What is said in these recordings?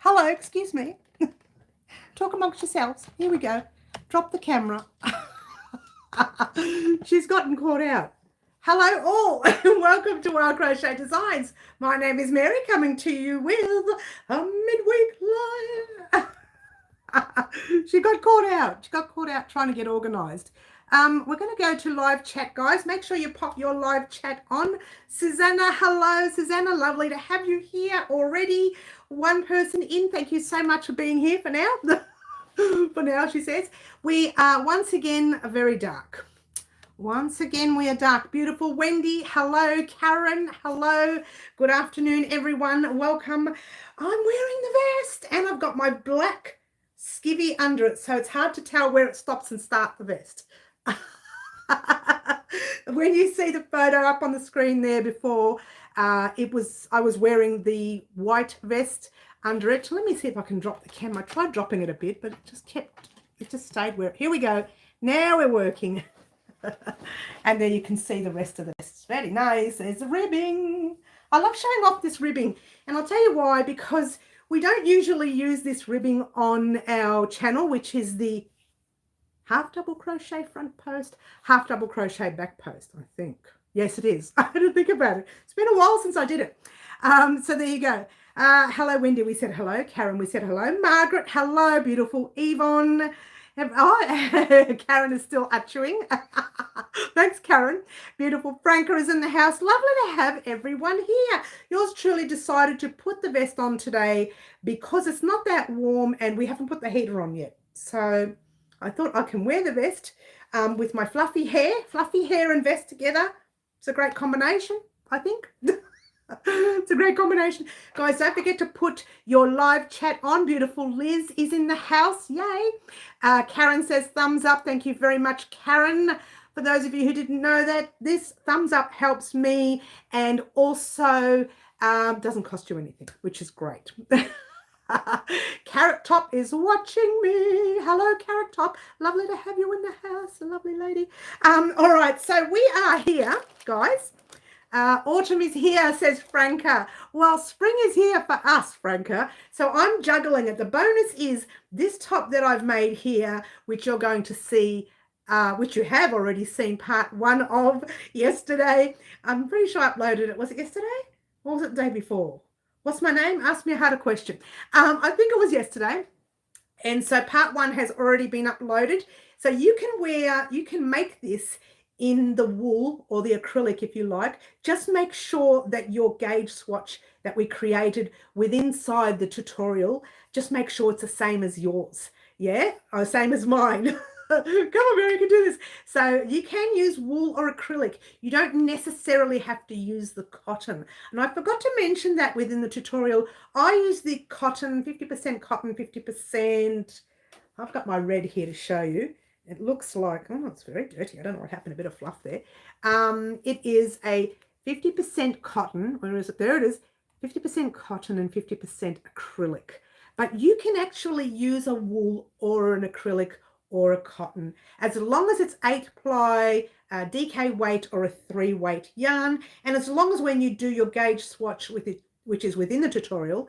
Hello, excuse me. Talk amongst yourselves. Here we go. Drop the camera. She's gotten caught out. Hello all and welcome to our Crochet Designs. My name is Mary, coming to you with a midweek live. She got caught out. She got caught out trying to get organised. We're going to go to live chat, guys. Make sure you pop your live chat on. Susanna, hello. Susanna, lovely to have you here already. One person in. Thank you so much for being here for now. For now, she says. We are once again very dark. Once again, we are dark. Beautiful Wendy, hello. Karen, hello. Good afternoon, everyone. Welcome. I'm wearing the vest and I've got my black skivvy under it, so it's hard to tell where it stops and starts the vest. When you see the photo up on the screen there before, I was wearing the white vest under it. Let me see if I can drop the camera. I tried dropping it a bit, but it just stayed where. Here we go. Now we're working. And there you can see the rest of this. It's very nice. There's the ribbing. I love showing off this ribbing, and I'll tell you why, because we don't usually use this ribbing on our channel, which is the half double crochet front post, half double crochet back post, I think. Yes, it is. I had to think about it. It's been a while since I did it. So there you go. Hello, Wendy. We said hello. Karen, we said hello. Margaret, hello. Beautiful Yvonne. Oh, Karen is still chewing. Thanks, Karen. Beautiful Franca is in the house. Lovely to have everyone here. Yours truly decided to put the vest on today because it's not that warm and we haven't put the heater on yet. So I thought I can wear the vest with my fluffy hair and vest together. It's a great combination, I think. It's a great combination. Guys, don't forget to put your live chat on. Beautiful Liz is in the house. Yay. Karen says thumbs up. Thank you very much, Karen. For those of you who didn't know that, this thumbs up helps me and also doesn't cost you anything, which is great. Carrot Top is watching me. Hello, Carrot Top. Lovely to have you in the house. A lovely lady. All right, so we are here, guys. Autumn is here, says Franca. Well, spring is here for us, Franca. So I'm juggling it. The bonus is this top that I've made here, which you're going to see, which you have already seen part one of yesterday. I'm pretty sure I uploaded it. Was it yesterday? Or was it the day before? What's my name? Ask me a harder question. I think it was yesterday. And so part one has already been uploaded. So you can make this in the wool or the acrylic if you like. Just make sure that your gauge swatch that we created inside the tutorial, just make sure it's the same as yours. Yeah, or same as mine. Come on, Mary, you can do this. So you can use wool or acrylic. You don't necessarily have to use the cotton. And I forgot to mention that within the tutorial. I use the cotton, 50% cotton, 50%. I've got my red here to show you. It looks like, oh, it's very dirty. I don't know what happened, a bit of fluff there. It is a 50% cotton. Where is it? There it is. 50% cotton and 50% acrylic. But you can actually use a wool or an acrylic or a cotton, as long as it's 8-ply, DK weight or a 3-weight yarn. And as long as when you do your gauge swatch with it, which is within the tutorial,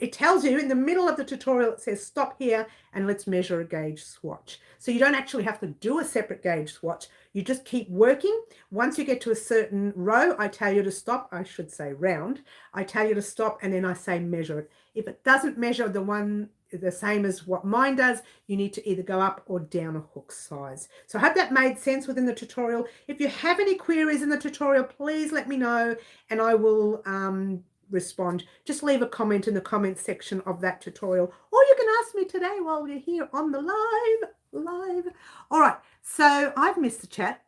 it tells you in the middle of the tutorial, it says stop here and let's measure a gauge swatch. So you don't actually have to do a separate gauge swatch. You just keep working. Once you get to a certain row, I tell you to stop. I should say round. I tell you to stop and then I say measure it. If it doesn't measure the same as what mine does, you need to either go up or down a hook size. So I hope that made sense within the tutorial. If you have any queries in the tutorial, please let me know and I will respond. Just leave a comment in the comment section of that tutorial, or you can ask me today while we're here on the live. All right, so I've missed the chat,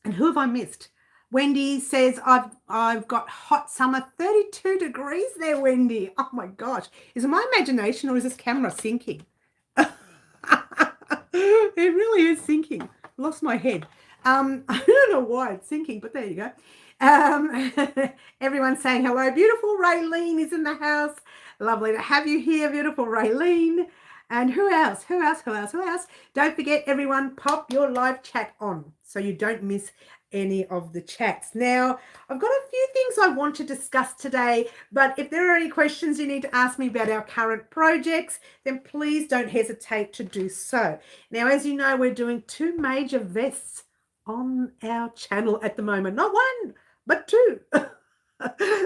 and who have I missed? Wendy says I've got hot summer, 32 degrees there, Wendy. Oh my gosh, is it my imagination or is this camera sinking? It really is sinking. Lost my head. I don't know why it's sinking, but there you go. Everyone's saying hello. Beautiful Raylene is in the house. Lovely to have you here, beautiful Raylene. And who else? Don't forget, everyone, pop your live chat on so you don't miss any of the chats. Now, I've got a few things I want to discuss today, but if there are any questions you need to ask me about our current projects, then please don't hesitate to do so. Now, as you know, we're doing 2 major vests on our channel at the moment. Not one, but 2.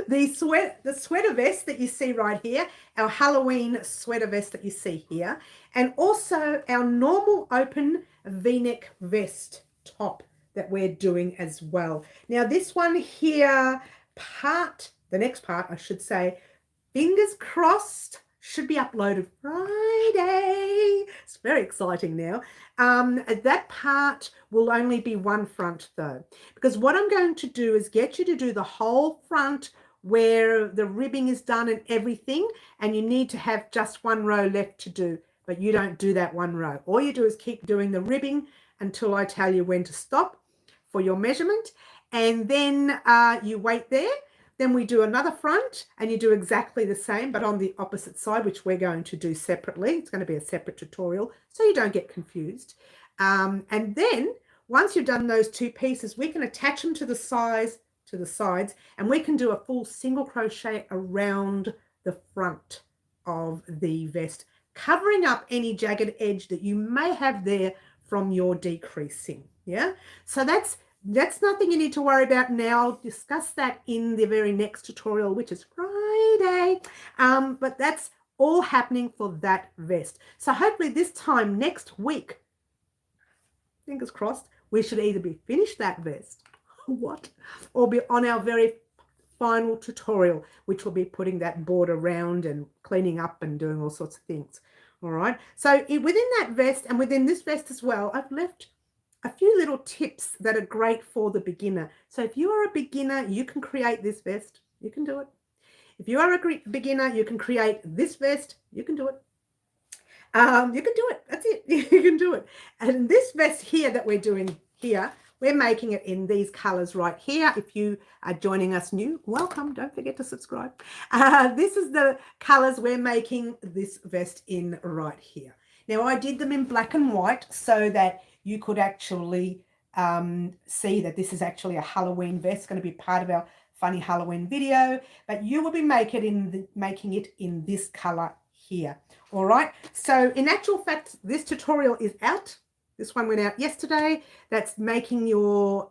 The sweater vest that you see right here, our Halloween sweater vest that you see here, and also our normal open V-neck vest top that we're doing as well. Now this one here, the next part I should say, fingers crossed, should be uploaded Friday. It's very exciting now. That part will only be one front though, because what I'm going to do is get you to do the whole front where the ribbing is done and everything, and you need to have just 1 row left to do, but you don't do that 1 row. All you do is keep doing the ribbing until I tell you when to stop for your measurement, and then you wait there. Then we do another front and you do exactly the same, but on the opposite side, which we're going to do separately. It's going to be a separate tutorial so you don't get confused. And then once you've done those 2 pieces, we can attach them to the sides, and we can do a full single crochet around the front of the vest, covering up any jagged edge that you may have there from your decreasing. Yeah, so that's nothing you need to worry about now. I'll discuss that in the very next tutorial, which is Friday. But that's all happening for that vest. So hopefully this time next week, fingers crossed, we should either be finished that vest or be on our very final tutorial, which will be putting that border around and cleaning up and doing all sorts of things. All right. So within that vest and within this vest as well, I've left a few little tips that are great for the beginner. So if you are a beginner, you can create this vest. You can do it. If you are a beginner, you can create this vest. You can do it. You can do it. That's it. You can do it. And this vest here that we're doing here, we're making it in these colors right here. If you are joining us new, welcome. Don't forget to subscribe. This is the colors we're making this vest in right here. Now, I did them in black and white so that you could actually see that this is actually a Halloween vest. It's going to be part of our funny Halloween video, but you will be making it in this color here. All right. So in actual fact, this tutorial is out. This one went out yesterday. That's making your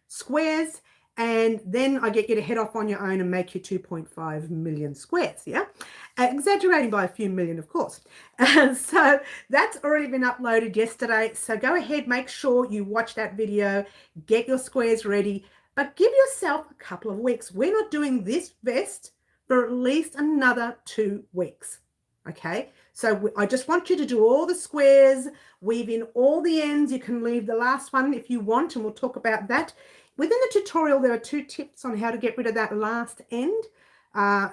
squares. And then I get you to head off on your own and make your 2.5 million squares, yeah? Exaggerating by a few million, of course. So that's already been uploaded yesterday. So go ahead, make sure you watch that video, get your squares ready, but give yourself a couple of weeks. We're not doing this vest for at least another 2 weeks, okay? So I just want you to do all the squares, weave in all the ends. You can leave the last one if you want, and we'll talk about that. Within the tutorial, there are 2 tips on how to get rid of that last end.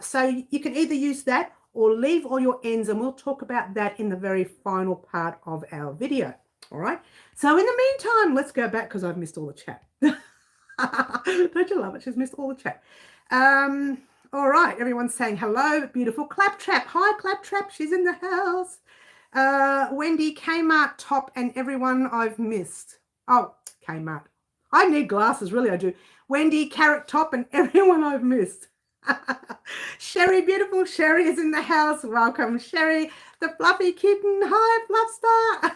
So you can either use that or leave all your ends, and we'll talk about that in the very final part of our video. All right. So in the meantime, let's go back because I've missed all the chat. Don't you love it? She's missed all the chat. All right. Everyone's saying hello. Beautiful Claptrap. Hi, Claptrap. She's in the house. Wendy, Kmart top, and everyone I've missed. Oh, Kmart. I need glasses, really I do. Wendy, Carrot Top, and everyone I've missed. Sherry, beautiful Sherry is in the house. Welcome, Sherry. The fluffy kitten. Hi,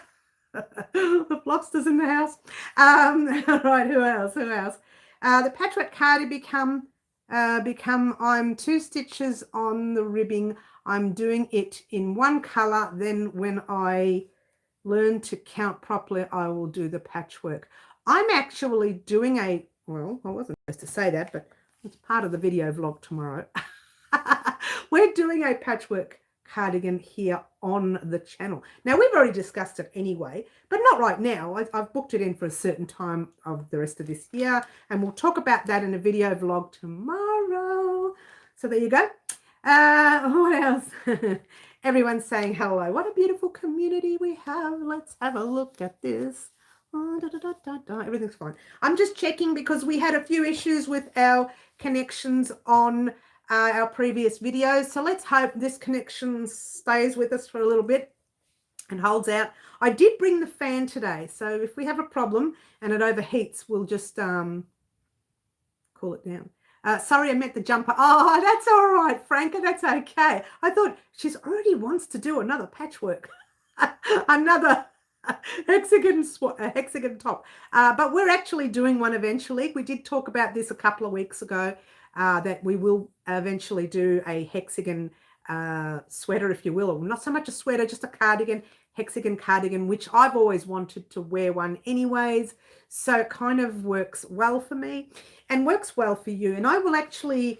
Fluffstar. The Fluffster's in the house. All right, who else? The patchwork card become I'm 2 stitches on the ribbing. I'm doing it in 1 color. Then when I learn to count properly, I will do the patchwork. I'm actually doing well, I wasn't supposed to say that, but it's part of the video vlog tomorrow. We're doing a patchwork cardigan here on the channel. Now, we've already discussed it anyway, but not right now. I've booked it in for a certain time of the rest of this year, and we'll talk about that in a video vlog tomorrow. So there you go. What else? Everyone's saying hello. What a beautiful community we have. Let's have a look at this. Everything's fine. I'm just checking because we had a few issues with our connections on our previous videos. So let's hope this connection stays with us for a little bit. and holds out. I did bring the fan today, so if we have a problem and it overheats, we'll just cool it down. Sorry, I meant the jumper. Oh, that's all right, Franca. That's okay. I thought she's already wants to do another patchwork, another hexagon top. But we're actually doing one eventually. We did talk about this a couple of weeks ago, that we will eventually do a hexagon sweater, if you will, or not so much a sweater, just a cardigan, hexagon cardigan, which I've always wanted to wear one anyways. So it kind of works well for me and works well for you. And I will actually,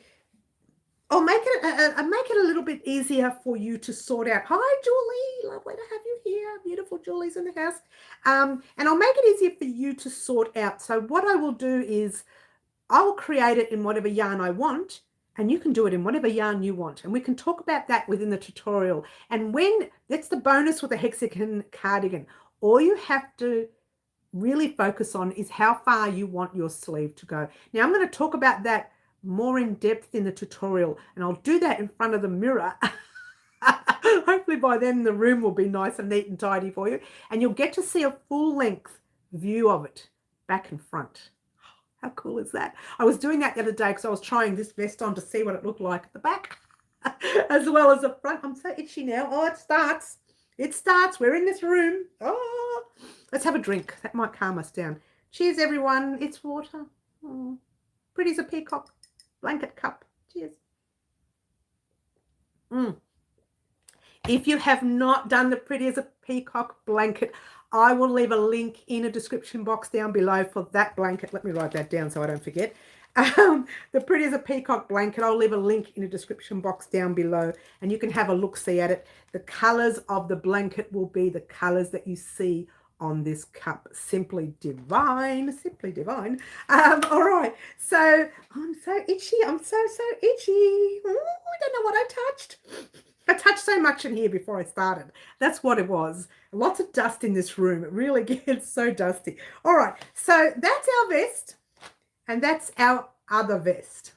I'll make it a little bit easier for you to sort out. Hi, Julie. Lovely to have you here. Beautiful Julie's in the house. And I'll make it easier for you to sort out. So what I will do is I will create it in whatever yarn I want, and you can do it in whatever yarn you want. And we can talk about that within the tutorial. And that's the bonus with a hexagon cardigan. All you have to really focus on is how far you want your sleeve to go. Now, I'm going to talk about that more in depth in the tutorial, and I'll do that in front of the mirror. Hopefully by then the room will be nice and neat and tidy for you, and you'll get to see a full length view of it, back and front. How cool is that? I was doing that the other day because I was trying this vest on to see what it looked like at the back as well as the front. I'm so itchy now. Oh, it starts. It starts. We're in this room. Oh, let's have a drink. That might calm us down. Cheers, everyone. It's water. Oh, pretty as a peacock blanket cup. Cheers. If you have not done the pretty as a peacock blanket, I will leave a link in a description box down below for that blanket. Let me write that down so I don't forget. The pretty as a peacock blanket, I'll leave a link in a description box down below, and you can have a look-see at it. The colors of the blanket will be the colors that you see on this cup. Simply divine, simply divine. All right, so I'm so itchy. I'm so itchy. Ooh, I don't know what I touched. I touched so much in here before I started. That's what it was. Lots of dust in this room. It really gets so dusty. All right, so that's our vest, and that's our other vest.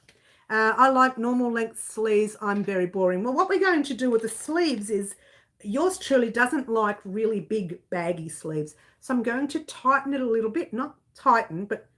I like normal length sleeves. I'm very boring. Well, what we're going to do with the sleeves is, yours truly doesn't like really big baggy sleeves. So I'm going to tighten it a little bit, not tighten, but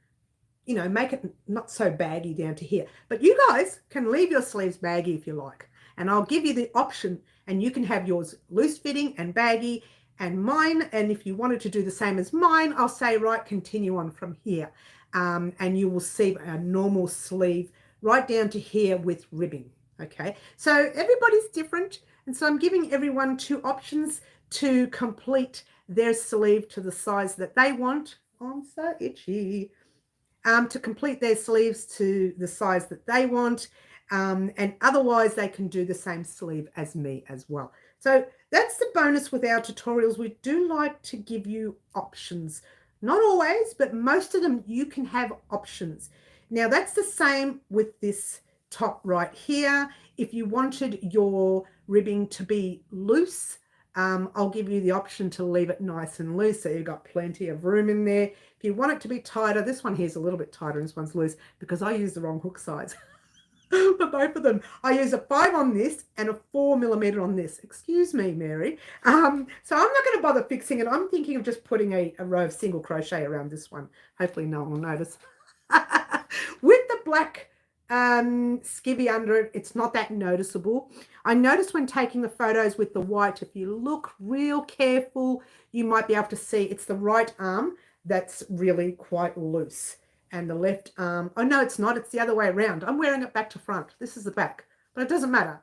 you know, make it not so baggy down to here. But you guys can leave your sleeves baggy if you like. And I'll give you the option, and you can have yours loose fitting and baggy, and mine. And if you wanted to do the same as mine, I'll say, right, continue on from here. And you will see a normal sleeve right down to here with ribbing. Okay, so everybody's different. And so I'm giving everyone two options to complete their sleeve to the size that they want. Oh, I'm so itchy. To complete their sleeves to the size that they want. And otherwise they can do the same sleeve as me as well. So that's the bonus with our tutorials. We do like to give you options. Not always, but most of them you can have options. Now that's the same with this top right here. If you wanted your ribbing to be loose, I'll give you the option to leave it nice and loose, so you've got plenty of room in there. If you want it to be tighter, this one here is a little bit tighter and this one's loose because I used the wrong hook size. For both of them, I use a 5 on this and a 4mm on this. Excuse me, Mary. So I'm not going to bother fixing it. I'm thinking of just putting a row of single crochet around this one. Hopefully no one will notice. With the black skivvy under it, it's not that noticeable. I noticed when taking the photos with the white, if you look real careful, you might be able to see it's the right arm that's really quite loose. And the left arm, oh no, it's not, it's the other way around. I'm wearing it back to front. This is the back, but it doesn't matter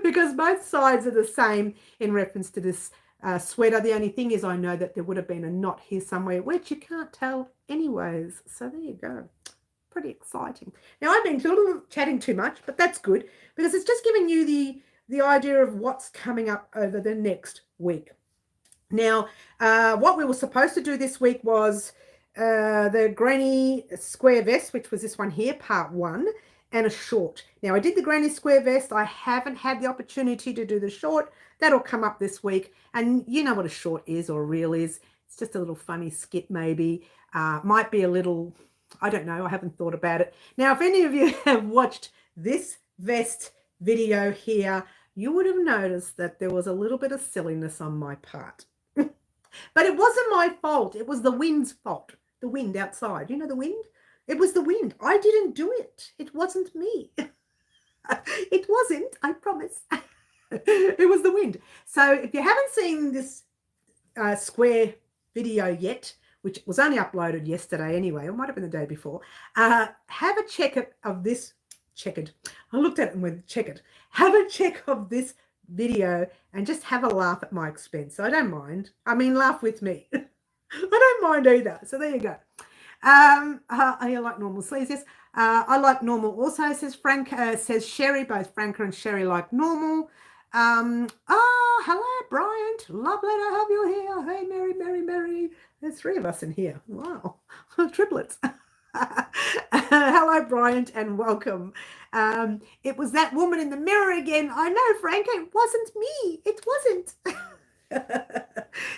because both sides are the same in reference to this sweater. The only thing is I know that there would have been a knot here somewhere, which you can't tell anyways. So there you go. Pretty exciting. Now I've been chatting too much, but that's good because it's just giving you the idea of what's coming up over the next week. Now, what we were supposed to do this week was the granny square vest, which was this one here, part 1, and a short. Now I did the granny square vest. I haven't had the opportunity to do the short. That'll come up this week. And you know what a short is or a reel is. It's just a little funny skit maybe. Might be a little, I don't know. I haven't thought about it. Now, if any of you have watched this vest video here, you would have noticed that there was a little bit of silliness on my part. But it wasn't my fault. It was the wind's fault. The wind outside. You know the wind? It was the wind. I didn't do it. It wasn't me. It wasn't, I promise. It was the wind. So if you haven't seen this square video yet, which was only uploaded yesterday anyway, or might have been the day before, have a check of this. Checkered. I looked at it and went, checkered. Have a check of this video and just have a laugh at my expense. I don't mind. I mean, laugh with me. I don't mind either. So there you go. I like normal sleeves. Yes. I like normal also, says Frank, says Sherry. Both Franca and Sherry like normal. Hello, Bryant. Lovely to have you here. Hey, Mary. There's 3 of us in here. Wow. Triplets. Hello, Bryant, and welcome. It was that woman in the mirror again. I know, Frank, it wasn't me. It wasn't.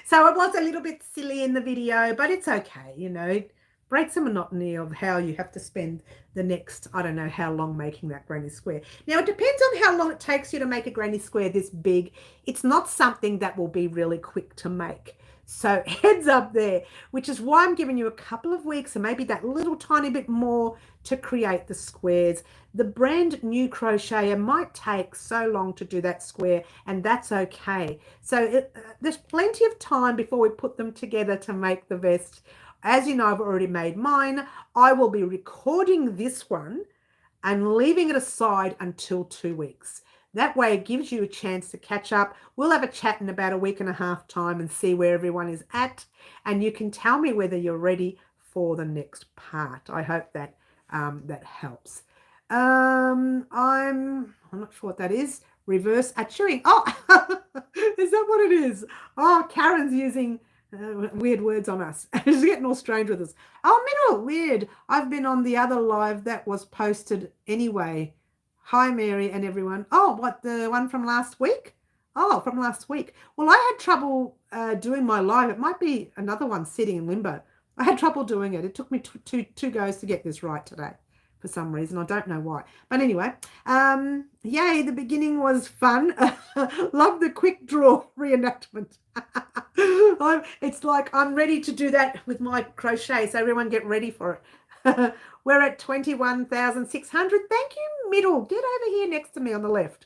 So it was a little bit silly in the video, but it's okay. You know, it breaks the monotony of how you have to spend the next, I don't know how long making that granny square. Now, it depends on how long it takes you to make a granny square this big. It's not something that will be really quick to make. So heads up there, which is why I'm giving you a couple of weeks and maybe that little tiny bit more to create the squares. The brand new crocheter might take so long to do that square, and that's okay. So there's plenty of time before we put them together to make the vest. As you know, I've already made mine. I will be recording this one and leaving it aside until 2 weeks. That way it gives you a chance to catch up. We'll have a chat in about a week and a half time and see where everyone is at. And you can tell me whether you're ready for the next part. I hope that that helps. I'm not sure what that is. Reverse atturing. Oh, is that what it is? Oh, Karen's using weird words on us. She's getting all strange with us. Oh, middle, weird. I've been on the other live that was posted anyway. Hi, Mary and everyone. Oh, what, the one from last week? Oh, from last week. Well, I had trouble doing my live. It might be another one sitting in limbo. I had trouble doing it. It took me two goes to get this right today for some reason. I don't know why. But anyway, yay, the beginning was fun. Love the quick draw reenactment. It's like I'm ready to do that with my crochet, so everyone get ready for it. We're at 21,600. Thank you, Middle. Get over here next to me on the left.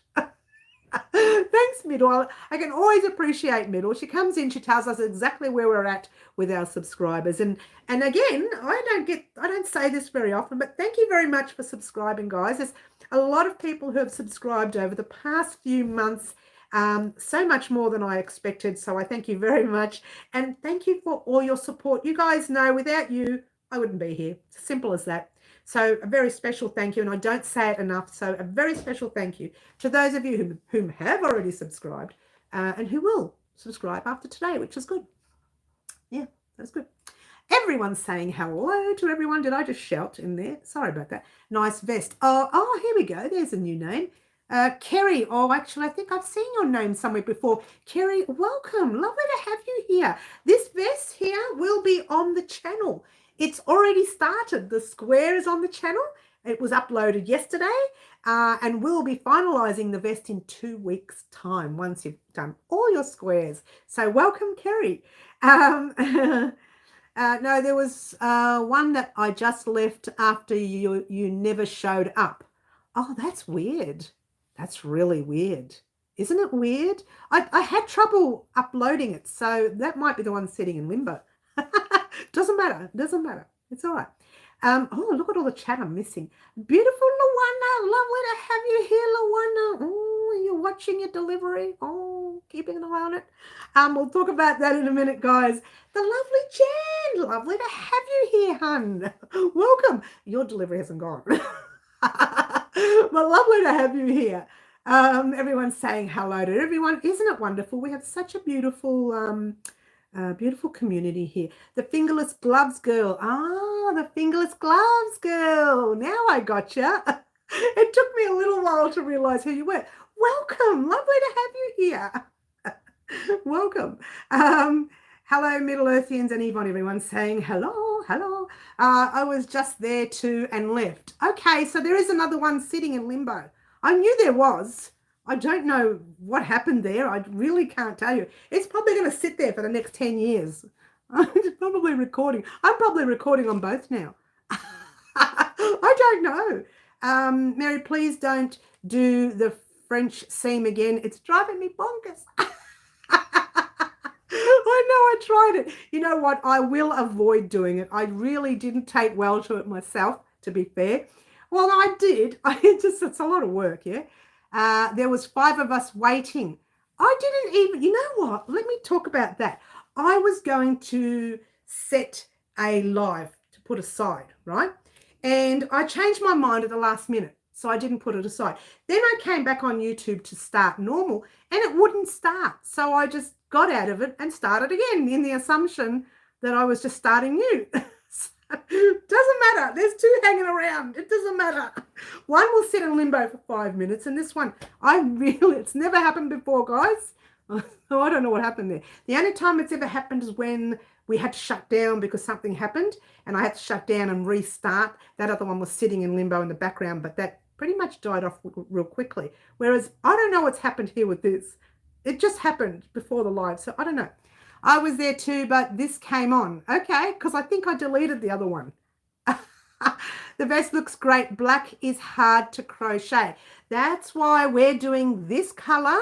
Thanks, Middle. I can always appreciate Middle. She comes in, she tells us exactly where we're at with our subscribers. And again, I don't say this very often, but thank you very much for subscribing, guys. There's a lot of people who have subscribed over the past few months, so much more than I expected. So I thank you very much. And thank you for all your support. You guys know without you, I wouldn't be here. It's simple as that. So a very special thank you, and I don't say it enough, so a very special thank you to those of you whom have already subscribed and who will subscribe after today, which is good. Yeah, that's good. Everyone's saying hello to everyone. Did I just shout in there? Sorry about that. Nice vest. Oh, here we go. There's a new name. Kerry. Oh, actually, I think I've seen your name somewhere before. Kerry, welcome. Lovely to have you here. This vest here will be on the channel. It's already started. The square is on the channel. It was uploaded yesterday, and we'll be finalizing the vest in 2 weeks' time once you've done all your squares. So welcome, Kerry. No, there was one that I just left after you never showed up. Oh, that's weird. That's really weird. Isn't it weird? I had trouble uploading it, so that might be the one sitting in limbo. Doesn't matter. It's all right. Oh, look at all the chat I'm missing. Beautiful Luana. Lovely to have you here, Luana. Oh, you're watching your delivery. Oh, keeping an eye on it. We'll talk about that in a minute, guys. The lovely Jen. Lovely to have you here, hun. Welcome. Your delivery hasn't gone. But lovely to have you here. Everyone's saying hello to everyone. Isn't it wonderful? We have such a beautiful beautiful community here. The fingerless gloves girl. Ah, the fingerless gloves girl. Now I gotcha. It took me a little while to realize who you were. Welcome. Lovely to have you here. Welcome. Hello, Middle Earthians and Yvonne. Everyone's saying hello, hello. I was just there too and left. Okay, so there is another one sitting in limbo. I knew there was. I don't know what happened there. I really can't tell you. It's probably going to sit there for the next 10 years. It's probably recording. I'm probably recording on both now. I don't know. Mary, please don't do the French seam again. It's driving me bonkers. I know, I tried it. You know what? I will avoid doing it. I really didn't take well to it myself, to be fair. Well, I did. It's a lot of work, yeah. There was 5 of us waiting. I didn't even, you know what? Let me talk about that. I was going to set a live to put aside, right? And I changed my mind at the last minute, so I didn't put it aside. Then I came back on YouTube to start normal, and it wouldn't start. So I just got out of it and started again in the assumption that I was just starting new. Doesn't matter. There's 2 hanging around. It doesn't matter. One will sit in limbo for 5 minutes, and this one, it's never happened before, guys. So I don't know what happened there. The only time it's ever happened is when we had to shut down because something happened, and I had to shut down and restart. That other one was sitting in limbo in the background, but that pretty much died off real quickly. Whereas I don't know what's happened here with this. It just happened before the live, so I don't know. I was there too, but this came on. Okay, because I think I deleted the other one. The vest looks great. Black is hard to crochet. That's why we're doing this color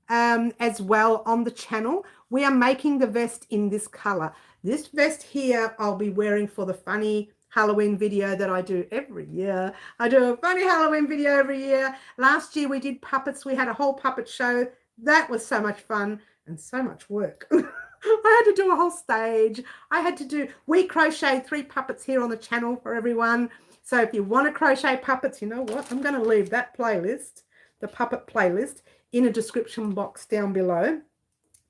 as well on the channel. We are making the vest in this color. This vest here I'll be wearing for the funny Halloween video that I do every year. I do a funny Halloween video every year. Last year we did puppets. We had a whole puppet show. That was so much fun and so much work. I had to do a whole stage. We crocheted 3 puppets here on the channel for everyone. So if you want to crochet puppets, you know what? I'm going to leave that playlist, the puppet playlist, in a description box down below.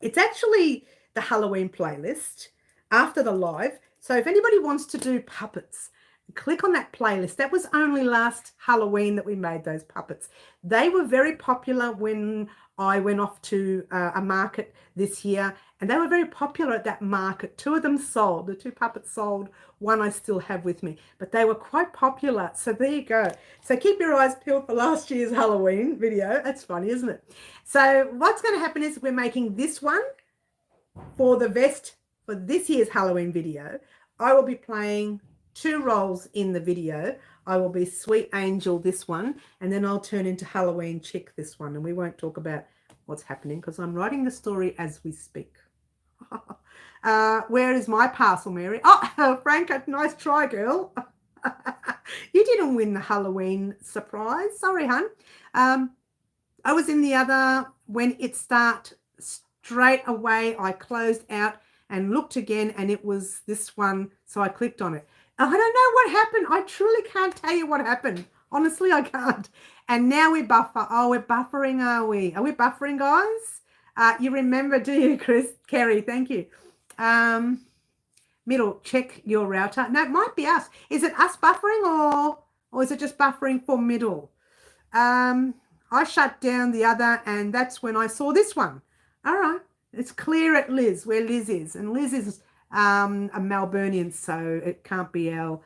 It's actually the Halloween playlist after the live. So if anybody wants to do puppets, click on that playlist. That was only last Halloween that we made those puppets. They were very popular when I went off to a market this year, and they were very popular at that market. 2 of them sold. The 2 puppets sold. One I still have with me, but they were quite popular. So there you go. So keep your eyes peeled for last year's Halloween video. That's funny, isn't it? So what's going to happen is we're making this one for the vest for this year's Halloween video. I will be playing 2 roles in the video. I will be Sweet Angel this one, and then I'll turn into Halloween Chick this one, and we won't talk about what's happening because I'm writing the story as we speak. Where is my parcel, Mary? Oh, Franca, nice try, girl. You didn't win the Halloween surprise. Sorry, hun. I was in the other. When it started, straight away I closed out and looked again, and it was this one, so I clicked on it. I don't know what happened. I truly can't tell you what happened. Honestly, I can't. And now we buffer. Oh, we're buffering, are we? Are we buffering, guys? You remember, do you, Chris? Kerry, thank you. Middle, check your router. No, it might be us. Is it us buffering or is it just buffering for middle? I shut down the other, and that's when I saw this one. All right. It's clear at Liz, where Liz is. And Liz is a Melburnian, so it can't be our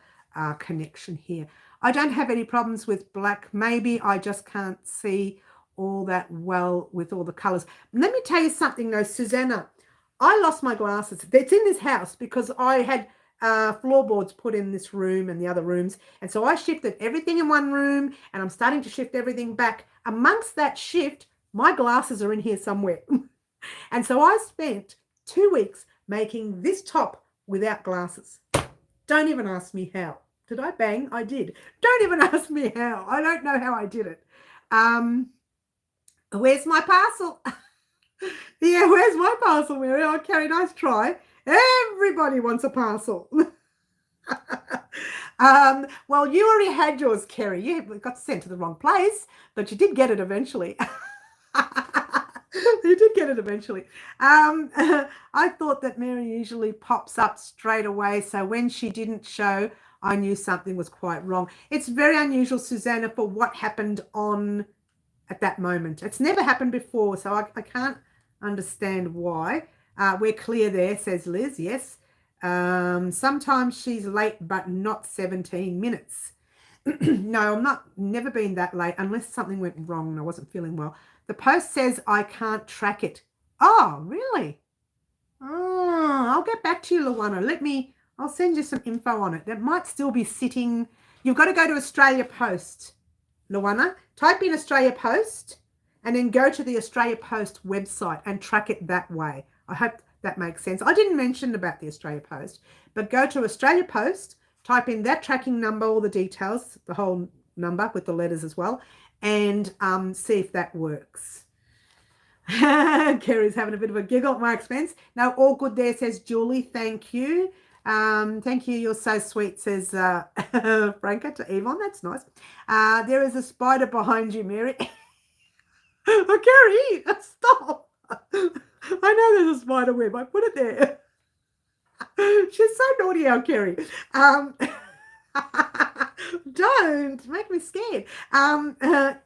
connection here. I don't have any problems with black. Maybe I just can't see all that well with all the colors. Let me tell you something though, Susanna. I lost my glasses. It's in this house because I had floorboards put in this room and the other rooms. And so I shifted everything in one room, and I'm starting to shift everything back. Amongst that shift, my glasses are in here somewhere. And so I spent 2 weeks making this top without glasses. Don't even ask me how. Did I bang? I did. Don't even ask me how. I don't know how I did it. Where's my parcel? Yeah, where's my parcel, Mary? Oh, Carrie, nice try. Everybody wants a parcel. Well, you already had yours, Kerry. You got sent to the wrong place, but you did get it eventually. You did get it eventually. I thought that Mary usually pops up straight away, so when she didn't show, I knew something was quite wrong. It's very unusual, Susanna, for what happened on at that moment. It's never happened before, so I can't understand why. We're clear there, says Liz. Yes. Sometimes she's late, but not 17 minutes. No, I'm not, never been that late unless something went wrong and I wasn't feeling well. The post says I can't track it. Oh, really? Oh, I'll get back to you, Luana. I'll send you some info on it. That might still be sitting. You've got to go to Australia Post, Luana. Type in Australia Post and then go to the Australia Post website and track it that way. I hope that makes sense. I didn't mention about the Australia Post, but go to Australia Post, type in that tracking number, all the details, the whole number with the letters as well, and see if that works. Kerry's having a bit of a giggle at my expense. No, all good there, says Julie. Thank you. Thank you. You're so sweet, says Franca to Yvonne. That's nice. There is a spider behind you, Mary. Oh, Kerry, stop. I know there's a spider web. I put it there. She's so naughty, our Kerry. Don't make me scared.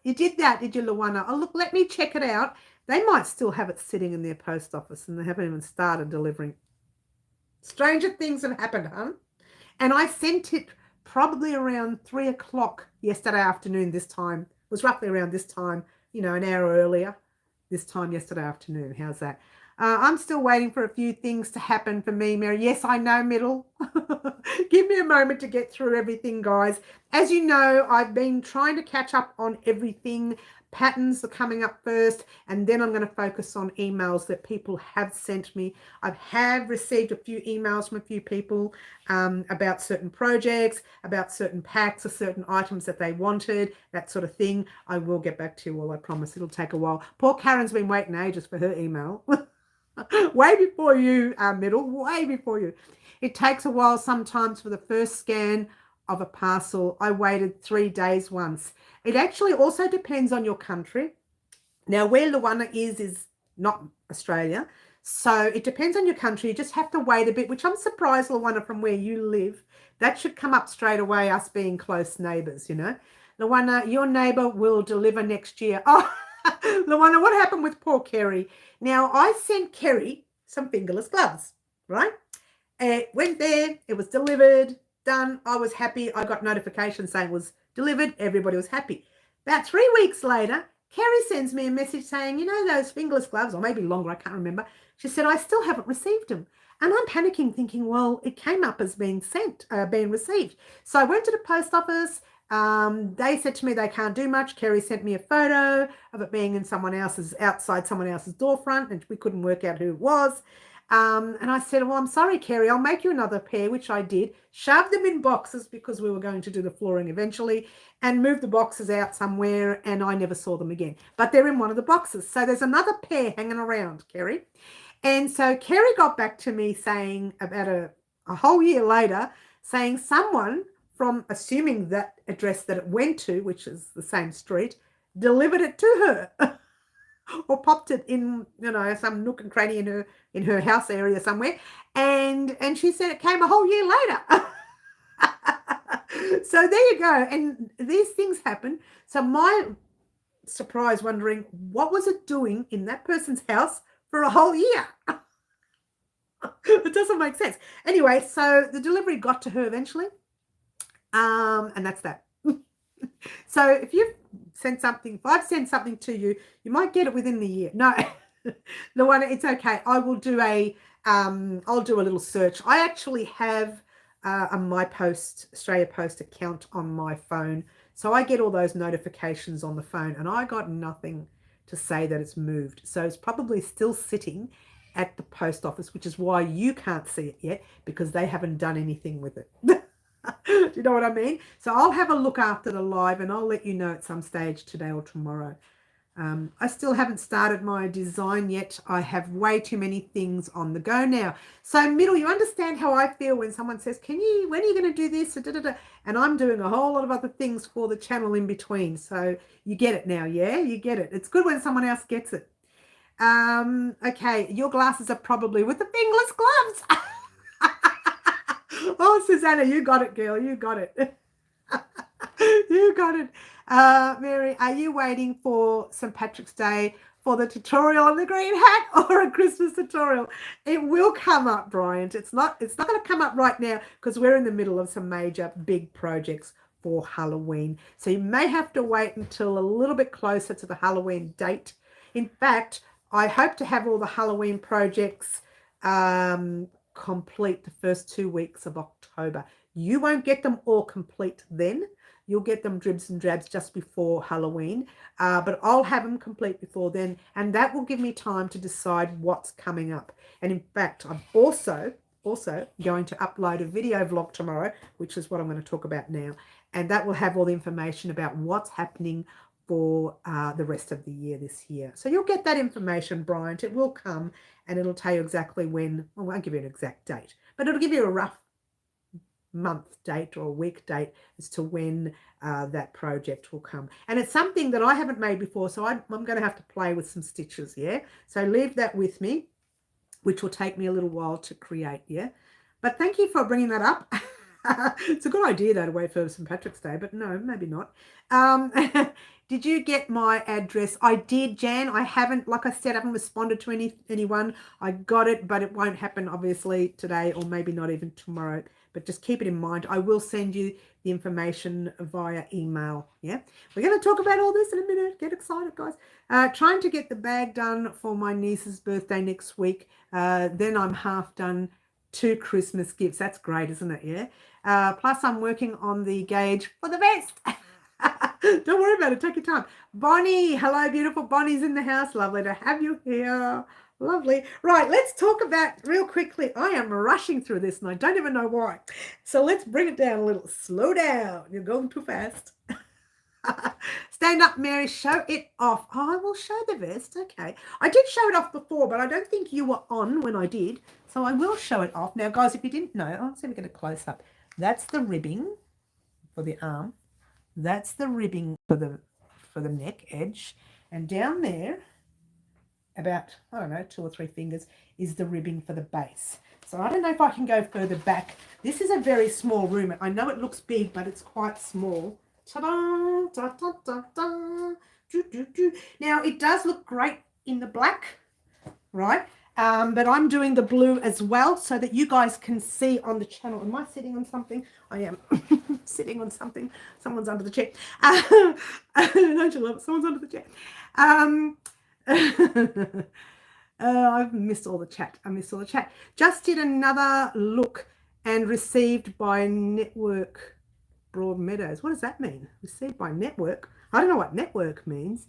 You did that, did you, Luana? Oh, look, let me check it out. They might still have it sitting in their post office and they haven't even started delivering. Stranger things have happened, huh? And I sent it probably around 3 o'clock yesterday afternoon this time. It was roughly around this time, you know, an hour earlier this time yesterday afternoon. How's that? I'm still waiting for a few things to happen for me, Mary. Yes, I know, Middle. Give me a moment to get through everything, guys. As you know, I've been trying to catch up on everything. Patterns are coming up first, and then I'm going to focus on emails that people have sent me. I have received a few emails from a few people about certain projects, about certain packs or certain items that they wanted, that sort of thing. I will get back to you all, I promise. It'll take a while. Poor Karen's been waiting ages for her email. Way before you, Middle, way before you. It takes a while sometimes for the first scan of a parcel. I waited 3 days once. It actually also depends on your country. Now, where Luana is not Australia. So it depends on your country. You just have to wait a bit, which I'm surprised, Luana, from where you live. That should come up straight away, us being close neighbours, you know. Luana, your neighbour will deliver next year. Oh, Luana, what happened with poor Kerry? Now, I sent Kerry some fingerless gloves, right? It went there. It was delivered, done. I was happy. I got notification saying it was delivered. Everybody was happy. About 3 weeks later, Kerry sends me a message saying, you know, those fingerless gloves, or maybe longer, I can't remember. She said, I still haven't received them. And I'm panicking, thinking, well, it came up as being received. So I went to the post office. They said to me they can't do much. Kerry sent me a photo of it being in outside someone else's door front, and we couldn't work out who it was. And I said, well, I'm sorry, Kerry, I'll make you another pair, which I did. Shoved them in boxes because we were going to do the flooring eventually, and moved the boxes out somewhere, and I never saw them again. But they're in one of the boxes. So there's another pair hanging around, Kerry. And so Kerry got back to me saying about a whole year later, saying someone from, assuming that address that it went to, which is the same street, delivered it to her. Or popped it in, you know, some nook and cranny in her house area somewhere, and she said it came a whole year later. So there you go. And these things happen. So my surprise, wondering what was it doing in that person's house for a whole year? It doesn't make sense. Anyway, so the delivery got to her eventually, and that's that. So if you've sent something, if I've sent something to you, you might get it within the year. No, Luana, it's okay. I will do I'll do a little search. I actually have a Australia Post account on my phone. So I get all those notifications on the phone, and I got nothing to say that it's moved. So it's probably still sitting at the post office, which is why you can't see it yet, because they haven't done anything with it. Do you know what I mean? So I'll have a look after the live, and I'll let you know at some stage today or tomorrow. I still haven't started my design yet. I have way too many things on the go now. So Middle, you understand how I feel when someone says, when are you going to do this? And I'm doing a whole lot of other things for the channel in between. So you get it now, yeah? You get it. It's good when someone else gets it. Okay, your glasses are probably with the fingerless gloves. Oh, Susanna, you got it, girl. You got it. You got it. Mary, are you waiting for St. Patrick's Day for the tutorial on the green hat, or a Christmas tutorial? It will come up, Bryant. It's not going to come up right now because we're in the middle of some major big projects for Halloween. So you may have to wait until a little bit closer to the Halloween date. In fact, I hope to have all the Halloween projects complete the first 2 weeks of October. You won't get them all complete then. You'll get them dribs and drabs just before Halloween, but I'll have them complete before then, and that will give me time to decide what's coming up. And in fact, I'm also going to upload a video vlog tomorrow, which is what I'm going to talk about now, and that will have all the information about what's happening for the rest of the year this year. So you'll get that information, Bryant. It will come, and it'll tell you exactly when. Well, I won't give you an exact date, but it'll give you a rough month date or a week date as to when that project will come. And it's something that I haven't made before, so I'm going to have to play with some stitches, yeah? So leave that with me, which will take me a little while to create, yeah? But thank you for bringing that up. It's a good idea, though, to wait for St. Patrick's Day, but no, maybe not. Did you get my address? I did, Jan. I haven't, like I said, I haven't responded to anyone. I got it, but it won't happen, obviously, today or maybe not even tomorrow. But just keep it in mind. I will send you the information via email, yeah? We're going to talk about all this in a minute. Get excited, guys. Trying to get the bag done for my niece's birthday next week. Then I'm half done 2 Christmas gifts. That's great, isn't it, yeah? Plus, I'm working on the gauge for the vest. Don't worry about it. Take your time. Bonnie, hello, beautiful. Bonnie's in the house. Lovely to have you here. Lovely. Right, let's talk about real quickly. I am rushing through this and I don't even know why. So let's bring it down a little. Slow down. You're going too fast. Stand up, Mary. Show it off. Oh, I will show the vest. Okay. I did show it off before, but I don't think you were on when I did. So I will show it off. Now, guys, if you didn't know, let's see if we get a close up. That's the ribbing for the arm. That's the ribbing for the neck edge. And down there, about, I don't know, 2 or 3 fingers, is the ribbing for the base. So I don't know if I can go further back. This is a very small room. I know it looks big, but it's quite small. Ta-da! Da, da, da, da. Do, do, do. Now, it does look great in the black, right? But I'm doing the blue as well so that you guys can see on the channel. Am I sitting on something? I am sitting on something. Someone's under the chair. Don't you love it? Someone's under the chair. I've missed all the chat. I missed all the chat. Just did another look and received by Network Broadmeadows. What does that mean? Received by Network? I don't know what network means.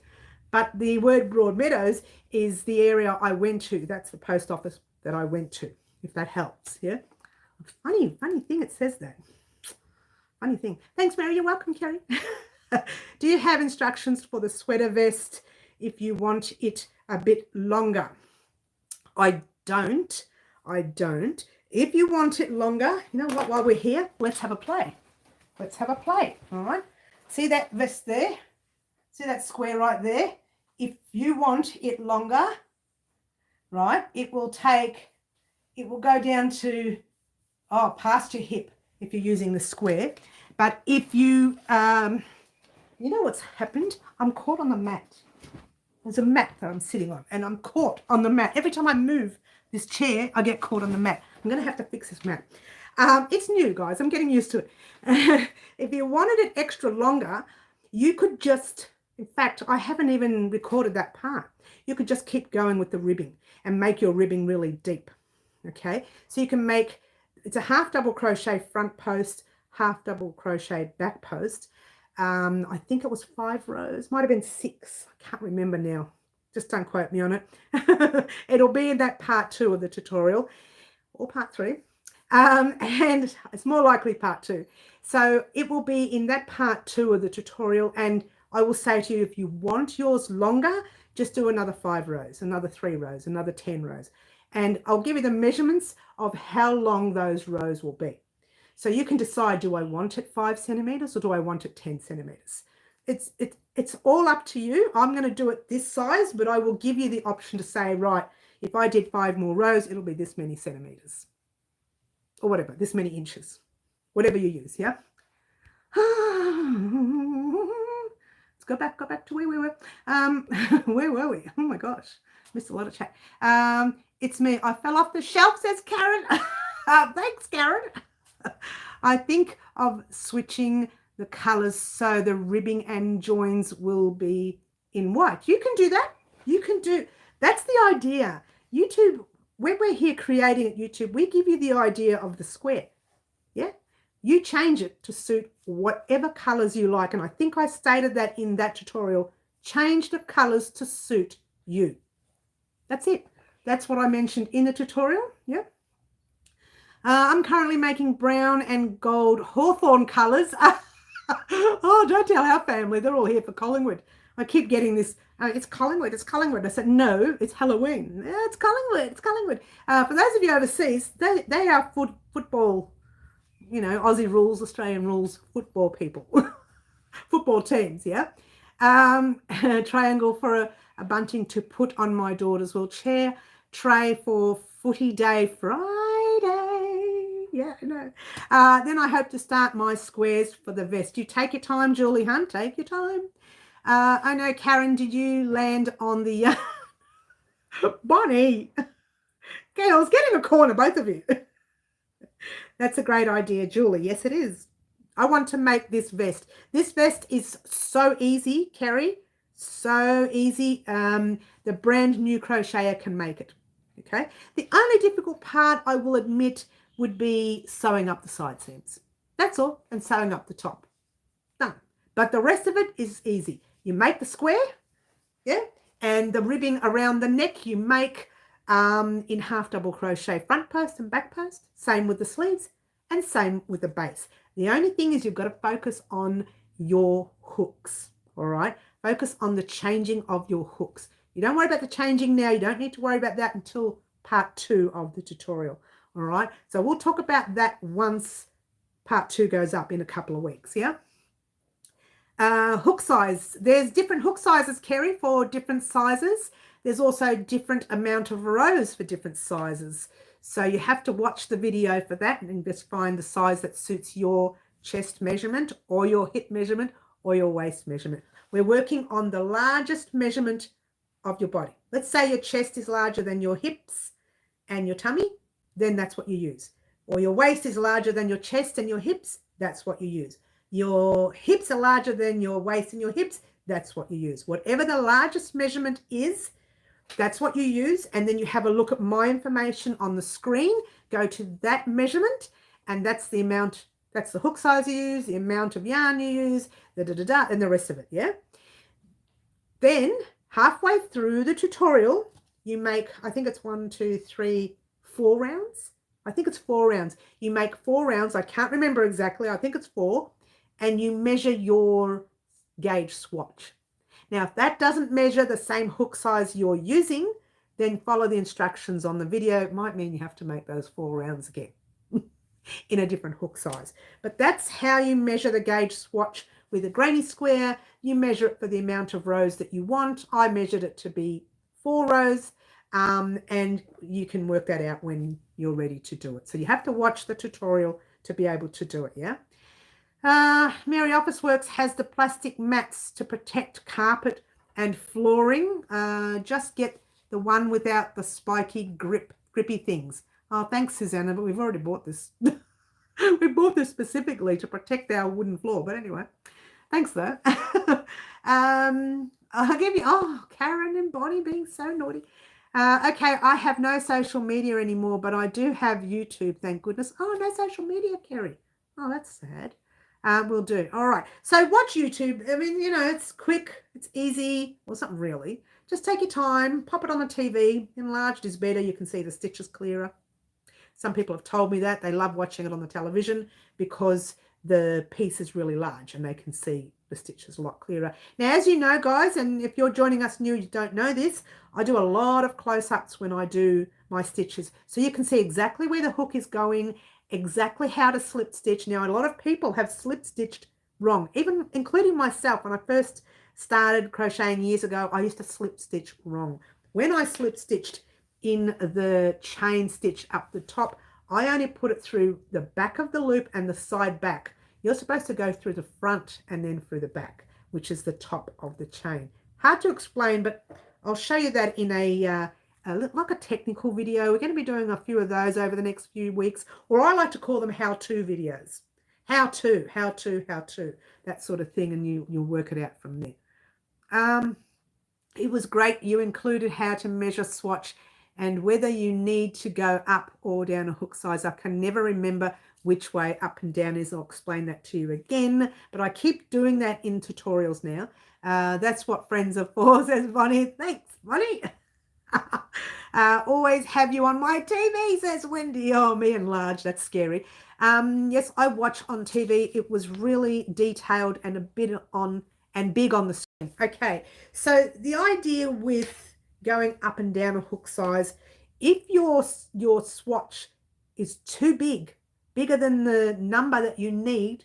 But the word Broadmeadows is the area I went to. That's the post office that I went to, if that helps, yeah? Funny thing it says that. Funny thing. Thanks, Mary. You're welcome, Kerry. Do you have instructions for the sweater vest if you want it a bit longer? I don't. If you want it longer, you know what, while we're here, let's have a play. Let's have a play, all right? See that vest there? See that square right there? If you want it longer, right, it will go down to, past your hip if you're using the square. But if you, you know what's happened? I'm caught on the mat. There's a mat that I'm sitting on, and I'm caught on the mat. Every time I move this chair, I get caught on the mat. I'm going to have to fix this mat. It's new, guys. I'm getting used to it. If you wanted it extra longer, you could just... In fact, I haven't even recorded that part. You could just keep going with the ribbing and make your ribbing really deep, okay? So you can make, it's a half double crochet front post, half double crochet back post. I think it was 5 rows, might have been 6. I can't remember now. Just don't quote me on it. It'll be in that part 2 of the tutorial, or part 3. And it's more likely part 2. So it will be in that part 2 of the tutorial, and I will say to you, if you want yours longer, just do another 5 rows, another 3 rows, another 10 rows. And I'll give you the measurements of how long those rows will be. So you can decide, do I want it 5 centimeters or do I want it 10 centimeters? It's all up to you. I'm going to do it this size, but I will give you the option to say, right, if I did 5 more rows, it'll be this many centimeters or whatever, this many inches, whatever you use, yeah? Go back to where we were. Where were we? Oh my gosh, missed a lot of chat. It's me. I fell off the shelf, says Karen. Thanks, Karen. I think of switching the colors so the ribbing and joins will be in white. You can do that. You can do, that's the idea. YouTube, when we're here creating at YouTube, we give you the idea of the square. Yeah. You change it to suit whatever colors you like. And I think I stated that in that tutorial. Change the colors to suit you. That's it. That's what I mentioned in the tutorial. Yeah. I'm currently making brown and gold hawthorn colors. Oh, don't tell our family. They're all here for Collingwood. I keep getting this, it's Collingwood, it's Collingwood. I said, no, it's Halloween. Yeah, it's Collingwood, it's Collingwood. For those of you overseas, they are football, you know, Aussie rules, Australian rules, football people. Football teams, yeah. A triangle for a bunting to put on my daughter's wheelchair. Tray for footy day Friday. Yeah, no. Then I hope to start my squares for the vest. You take your time, Julie Hunt. Take your time. I know, Karen, did you land on the Bonnie? Girls, get in a corner, both of you. That's a great idea, Julie. Yes, it is. I want to make this vest. This vest is so easy, Kerry. So easy. The brand new crocheter can make it. Okay. The only difficult part, I will admit, would be sewing up the side seams. That's all. And sewing up the top. Done. But the rest of it is easy. You make the square. Yeah. And the ribbing around the neck you make in half double crochet front post and back post. Same with the sleeves and same with the base. The only thing is you've got to focus on your hooks. All right. Focus on the changing of your hooks. You don't worry about the changing now. You don't need to worry about that until part 2 of the tutorial. All right. So we'll talk about that once part 2 goes up in a couple of weeks. Yeah. Hook size. There's different hook sizes, Kerry, for different sizes. There's also different amount of rows for different sizes. So you have to watch the video for that and just find the size that suits your chest measurement or your hip measurement or your waist measurement. We're working on the largest measurement of your body. Let's say your chest is larger than your hips and your tummy, then that's what you use. Or your waist is larger than your chest and your hips, that's what you use. Your hips are larger than your waist and your hips, that's what you use. Whatever the largest measurement is, that's what you use. And then you have a look at my information on the screen, go to that measurement, and that's the amount, that's the hook size you use, the amount of yarn you use, and the rest of it, yeah? Then halfway through the tutorial, you make, I think it's 1, 2, 3, 4 rounds. I think it's 4 rounds. You make 4 rounds. I can't remember exactly. I think it's 4. And you measure your gauge swatch. Now, if that doesn't measure the same hook size you're using, then follow the instructions on the video. It might mean you have to make those 4 rounds again in a different hook size. But that's how you measure the gauge swatch with a granny square. You measure it for the amount of rows that you want. I measured it to be 4 rows, and you can work that out when you're ready to do it. So you have to watch the tutorial to be able to do it, yeah? Mary Officeworks has the plastic mats to protect carpet and flooring. Just get the one without the spiky grippy things. Oh, thanks, Susanna, but we've already bought this. We bought this specifically to protect our wooden floor. But anyway, thanks though. I'll give you, oh, Karen and Bonnie being so naughty. Okay, I have no social media anymore, but I do have YouTube, thank goodness. Oh, no social media, Kerry. Oh, that's sad. We'll do. All right. So watch YouTube. I mean, you know, it's quick, it's easy. Well, it's not really. Just take your time, pop it on the TV. Enlarged is better. You can see the stitches clearer. Some people have told me that. They love watching it on the television because the piece is really large and they can see the stitches a lot clearer. Now, as you know, guys, and if you're joining us new, you don't know this, I do a lot of close-ups when I do my stitches. So you can see exactly where the hook is going, exactly how to slip stitch. Now, a lot of people have slip stitched wrong, even including myself. When I first started crocheting years ago, I used to slip stitch wrong. When I slip stitched in the chain stitch up the top, I only put it through the back of the loop and the side back. You're supposed to go through the front and then through the back, which is the top of the chain. Hard to explain, but I'll show you that in like a technical video. We're going to be doing a few of those over the next few weeks, or I like to call them how-to videos. how to, that sort of thing, and you'll work it out from there. It was great. You included how to measure swatch and whether you need to go up or down a hook size. I can never remember which way up and down is. I'll explain that to you again, but I keep doing that in tutorials now. That's what friends are for, says Bonnie. Thanks, Bonnie. Always have you on my TV, says Wendy. Oh, me enlarged. That's scary. Yes, I watch on TV. It was really detailed and a bit on and big on the screen. Okay, so the idea with going up and down a hook size, if your swatch is too big, bigger than the number that you need,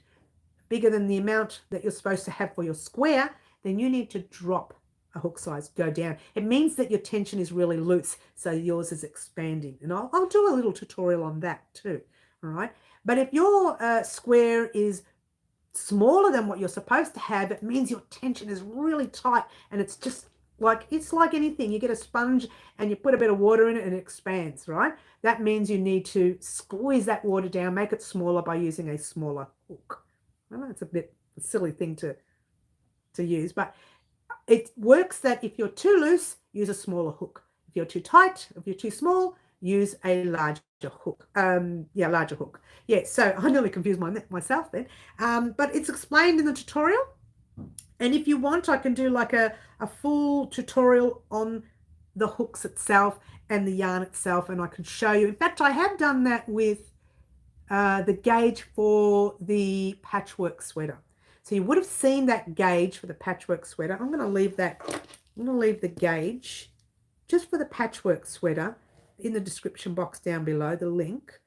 bigger than the amount that you're supposed to have for your square, then you need to drop a hook size, go down. It means that your tension is really loose, so yours is expanding. And I'll do a little tutorial on that too, all right? But if your square is smaller than what you're supposed to have, it means your tension is really tight, and it's just like, it's like anything. You get a sponge and you put a bit of water in it and it expands, right? That means you need to squeeze that water down, make it smaller by using a smaller hook. I know it's a bit a silly thing to use, but it works that if you're too loose, use a smaller hook. If you're too tight, if you're too small, use a larger hook. Larger hook. Yeah, so I nearly confused myself then. But it's explained in the tutorial. And if you want, I can do like a full tutorial on the hooks itself and the yarn itself, and I can show you. In fact, I have done that with the gauge for the patchwork sweater. So you would have seen that gauge for the patchwork sweater. I'm going to leave that. I'm going to leave the gauge just for the patchwork sweater in the description box down below, the link.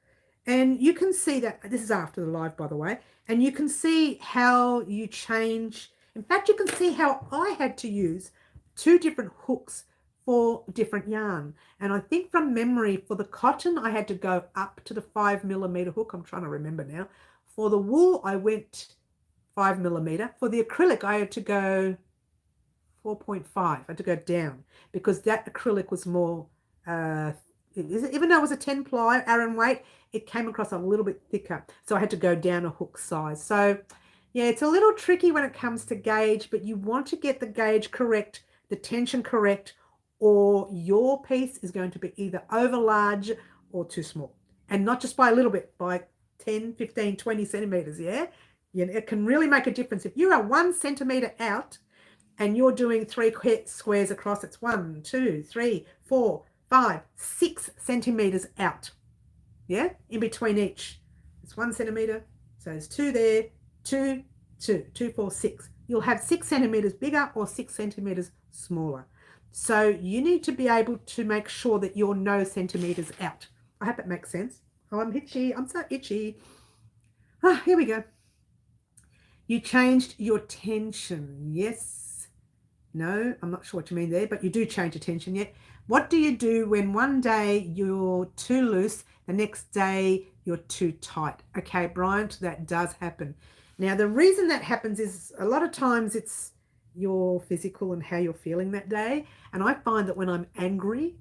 And you can see that, this is after the live, by the way, and you can see how you change. In fact, you can see how I had to use 2 different hooks for different yarn. And I think from memory, for the cotton, I had to go up to the 5mm hook. I'm trying to remember now. For the wool, I went 5mm. For the acrylic, I had to go 4.5. I had to go down because that acrylic was more, even though it was a 10 ply Aran weight, it came across a little bit thicker. So I had to go down a hook size. So yeah, it's a little tricky when it comes to gauge, but you want to get the gauge correct, the tension correct, or your piece is going to be either over large or too small. And not just by a little bit, by 10, 15, 20 centimeters, yeah? It can really make a difference. If you are 1 centimeter out and you're doing 3 squares across, it's 1, 2, 3, 4, 5, 6 centimeters out. Yeah, in between each. It's 1 centimeter, so there's 2 there, 2, 2, 2, 4, 6. You'll have 6 centimeters bigger or 6 centimeters smaller. So you need to be able to make sure that you're no centimeters out. I hope it makes sense. Oh, I'm itchy. I'm so itchy. Here we go. You changed your tension. Yes. No, I'm not sure what you mean there, but you do change your tension, yeah. What do you do when one day you're too loose, the next day you're too tight? Okay, Bryant, that does happen. Now, the reason that happens is a lot of times it's your physical and how you're feeling that day. And I find that when I'm angry,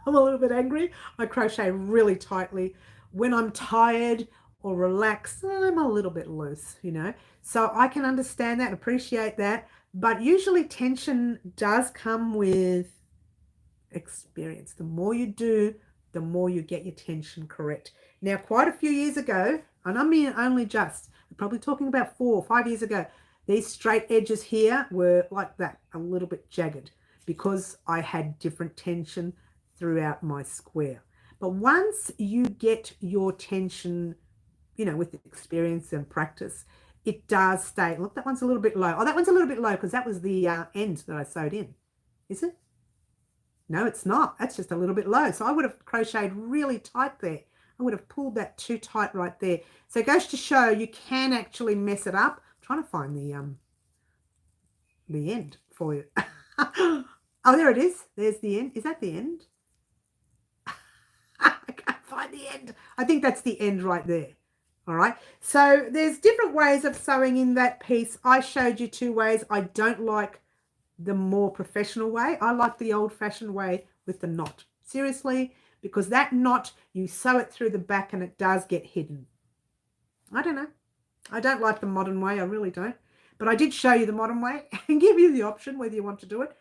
I'm a little bit angry, I crochet really tightly. When I'm tired or relaxed, I'm a little bit loose, you know. So I can understand that, appreciate that. But usually tension does come with experience. The more you do, the more you get your tension correct. Now, quite a few years ago, and I mean only just, probably talking about 4 or 5 years ago, these straight edges here were like that, a little bit jagged, because I had different tension throughout my square. But once you get your tension, you know, with experience and practice, it does stay. Look, that one's a little bit low. Oh, that one's a little bit low because that was the end that I sewed in. Is it? No, it's not. That's just a little bit low. So I would have crocheted really tight there. I would have pulled that too tight right there. So it goes to show you can actually mess it up. I'm trying to find the end for you. Oh, there it is. There's the end. Is that the end? I can't find the end. I think that's the end right there. All right. So there's different ways of sewing in that piece. I showed you 2 ways. I don't like the more professional way. I like the old-fashioned way with the knot. Seriously, because that knot, you sew it through the back and it does get hidden. I don't know. I don't like the modern way. I really don't. But I did show you the modern way and give you the option whether you want to do it.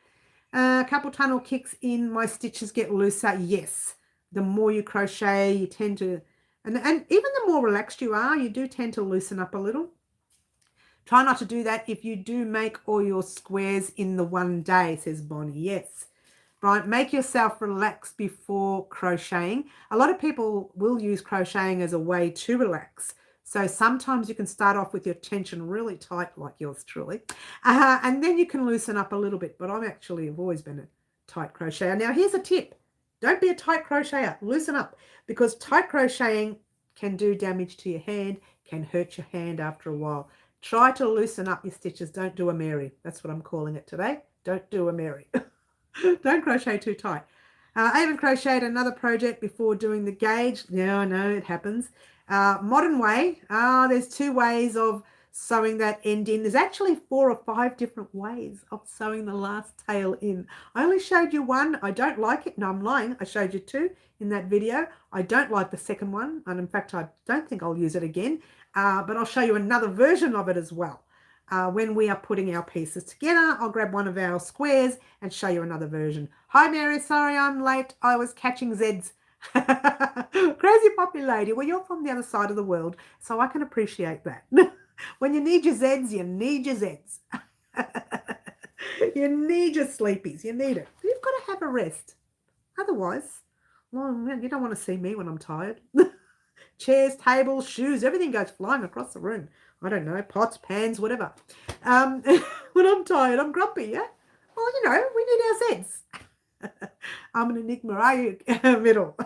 A couple tunnel kicks in, my stitches get looser. Yes. The more you crochet, you tend to, and even the more relaxed you are, you do tend to loosen up a little. Try not to do that if you do make all your squares in the one day, says Bonnie. Yes. Right, make yourself relax before crocheting. A lot of people will use crocheting as a way to relax. So sometimes you can start off with your tension really tight, like yours truly, and then you can loosen up a little bit. But I've always been a tight crocheter. Now, here's a tip. Don't be a tight crocheter. Loosen up, because tight crocheting can do damage to your hand, can hurt your hand after a while. Try to loosen up your stitches. Don't do a Mary. That's what I'm calling it today. Don't do a Mary. Don't crochet too tight. I even crocheted another project before doing the gauge. Yeah, I know it happens. Modern way. There's 2 ways of sewing that end in. There's actually 4 or 5 different ways of sewing the last tail in. I only showed you one. I don't like it. No, I'm lying. I showed you 2 in that video. I don't like the second one. And in fact, I don't think I'll use it again. But I'll show you another version of it as well. When we are putting our pieces together, I'll grab one of our squares and show you another version. Hi, Mary. Sorry I'm late. I was catching Zeds. Crazy poppy lady. Well, you're from the other side of the world, so I can appreciate that. When you need your Zeds, you need your Zeds. You need your sleepies. You need it. You've got to have a rest. Otherwise, well, you don't want to see me when I'm tired. Chairs, tables, shoes, everything goes flying across the room. I don't know, pots, pans, whatever. When I'm tired, I'm grumpy, yeah? Well, you know, we need our Zeds. I'm an enigma, are you, Middle?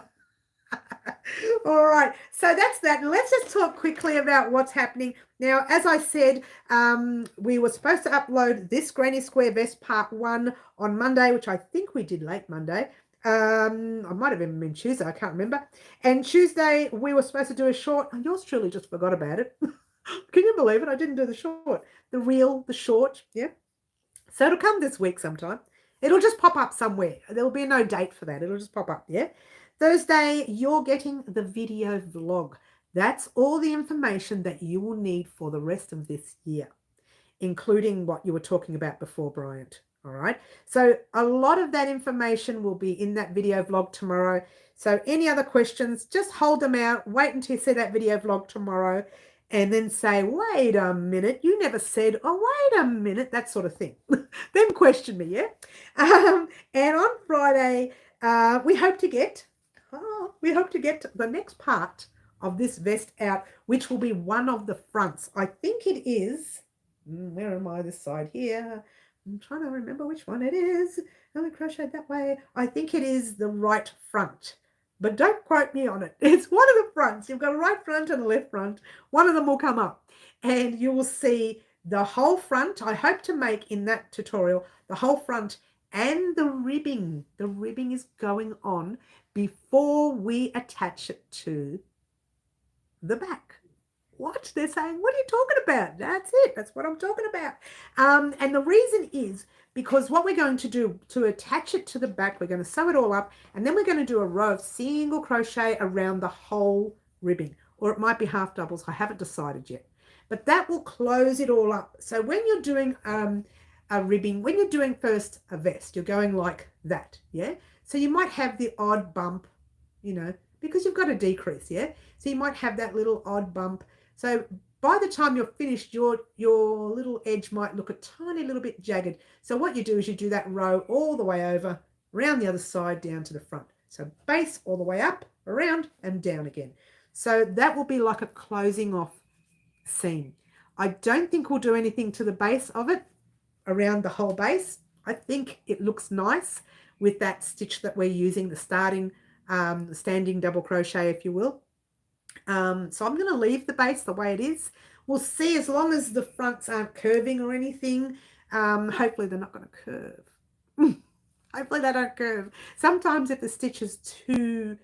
All right, so that's that. Let's just talk quickly about what's happening. Now, as I said, we were supposed to upload this Granny Square Vest Part 1 on Monday, which I think we did late Monday. I might have even been Tuesday, I can't remember. And Tuesday, we were supposed to do a short. And yours truly just forgot about it. Can you believe it? I didn't do the short. The short, yeah. So it'll come this week sometime. It'll just pop up somewhere. There'll be no date for that. It'll just pop up, yeah. Thursday, you're getting the video vlog. That's all the information that you will need for the rest of this year, including what you were talking about before, Bryant. All right. So a lot of that information will be in that video vlog tomorrow. So any other questions, just hold them out. Wait until you see that video vlog tomorrow. And then say, wait a minute, you never said, oh, wait a minute, that sort of thing. Then question me, yeah? And on Friday, we hope to get the next part of this vest out, which will be one of the fronts. I think it is, where am I, this side here? I'm trying to remember which one it is. I crocheted that way. I think it is the right front. But don't quote me on it. It's one of the fronts. You've got a right front and a left front. One of them will come up. And you will see the whole front. I hope to make in that tutorial the whole front and the ribbing. The ribbing is going on before we attach it to the back. What? They're saying, what are you talking about? That's it. That's what I'm talking about. And the reason is because what we're going to do to attach it to the back, we're going to sew it all up, and then we're going to do a row of single crochet around the whole ribbing, or it might be half doubles. I haven't decided yet, but that will close it all up. So when you're doing a ribbing, when you're doing first a vest, you're going like that, yeah? So you might have the odd bump, you know, because you've got a decrease, yeah? So you might have that little odd bump. So by the time you're finished, your little edge might look a tiny little bit jagged. So what you do is you do that row all the way over, around the other side, down to the front. So base all the way up, around, and down again. So that will be like a closing off seam. I don't think we'll do anything to the base of it, around the whole base. I think it looks nice with that stitch that we're using, the standing double crochet, if you will. So I'm going to leave the base the way it is. We'll see, as long as the fronts aren't curving or anything. Hopefully they're not going to curve. Hopefully they don't curve. Sometimes if the stitch is too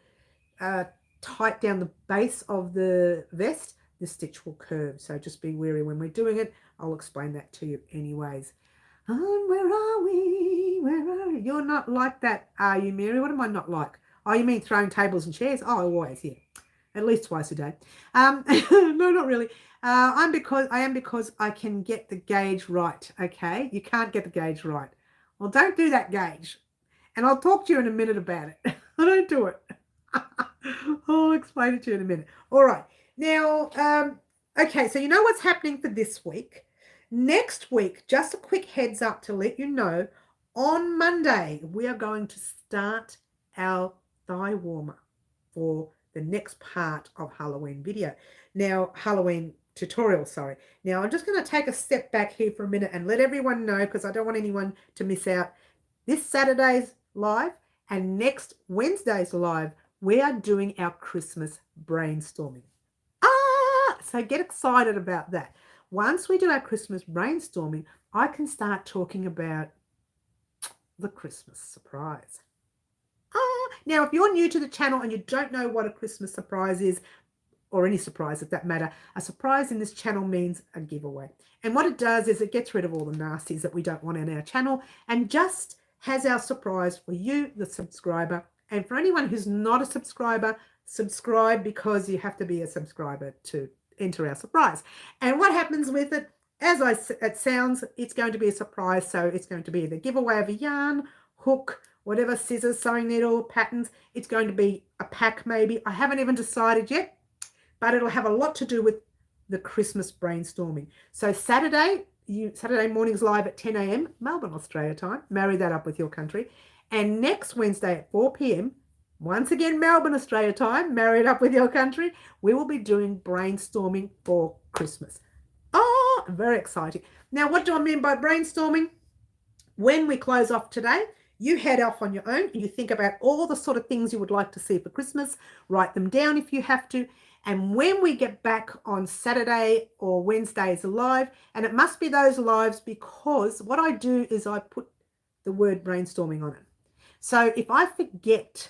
tight down the base of the vest, the stitch will curve. So just be wary when we're doing it. I'll explain that to you anyways. Where are we? Where are you? You're not like that, are you, Mary? What am I not like? Oh, you mean throwing tables and chairs? Oh, always, yeah. at least twice a day. No, not really. I am because I can get the gauge right. Okay, you can't get the gauge right. Well, don't do that gauge, and I'll talk to you in a minute about it. I don't do it. I'll explain it to you in a minute. All right. Now, okay, so you know what's happening for this week. Next week, just a quick heads up to let you know, on Monday, we are going to start our thigh warmer for the next part of Halloween video. Now, Halloween tutorial, sorry. Now, I'm just going to take a step back here for a minute and let everyone know, because I don't want anyone to miss out. This Saturday's live and next Wednesday's live, we are doing our Christmas brainstorming. So get excited about that. Once we do our Christmas brainstorming, I can start talking about the Christmas surprise. Now, if you're new to the channel and you don't know what a Christmas surprise is, or any surprise for that matter, a surprise in this channel means a giveaway. And what it does is it gets rid of all the nasties that we don't want in our channel and just has our surprise for you, the subscriber. And for anyone who's not a subscriber, subscribe, because you have to be a subscriber to enter our surprise. And what happens with it, it sounds, it's going to be a surprise. So it's going to be the giveaway of a yarn, hook, whatever, scissors, sewing needle, patterns. It's going to be a pack maybe. I haven't even decided yet, but it'll have a lot to do with the Christmas brainstorming. So Saturday morning's live at 10 a.m. Melbourne, Australia time. Marry that up with your country. And next Wednesday at 4 p.m., once again, Melbourne, Australia time, marry it up with your country, we will be doing brainstorming for Christmas. Oh, very exciting. Now, what do I mean by brainstorming? When we close off today, you head off on your own and you think about all the sort of things you would like to see for Christmas. Write them down if you have to. And when we get back on Saturday or Wednesday's live, and it must be those lives, because what I do is I put the word brainstorming on it. So if I forget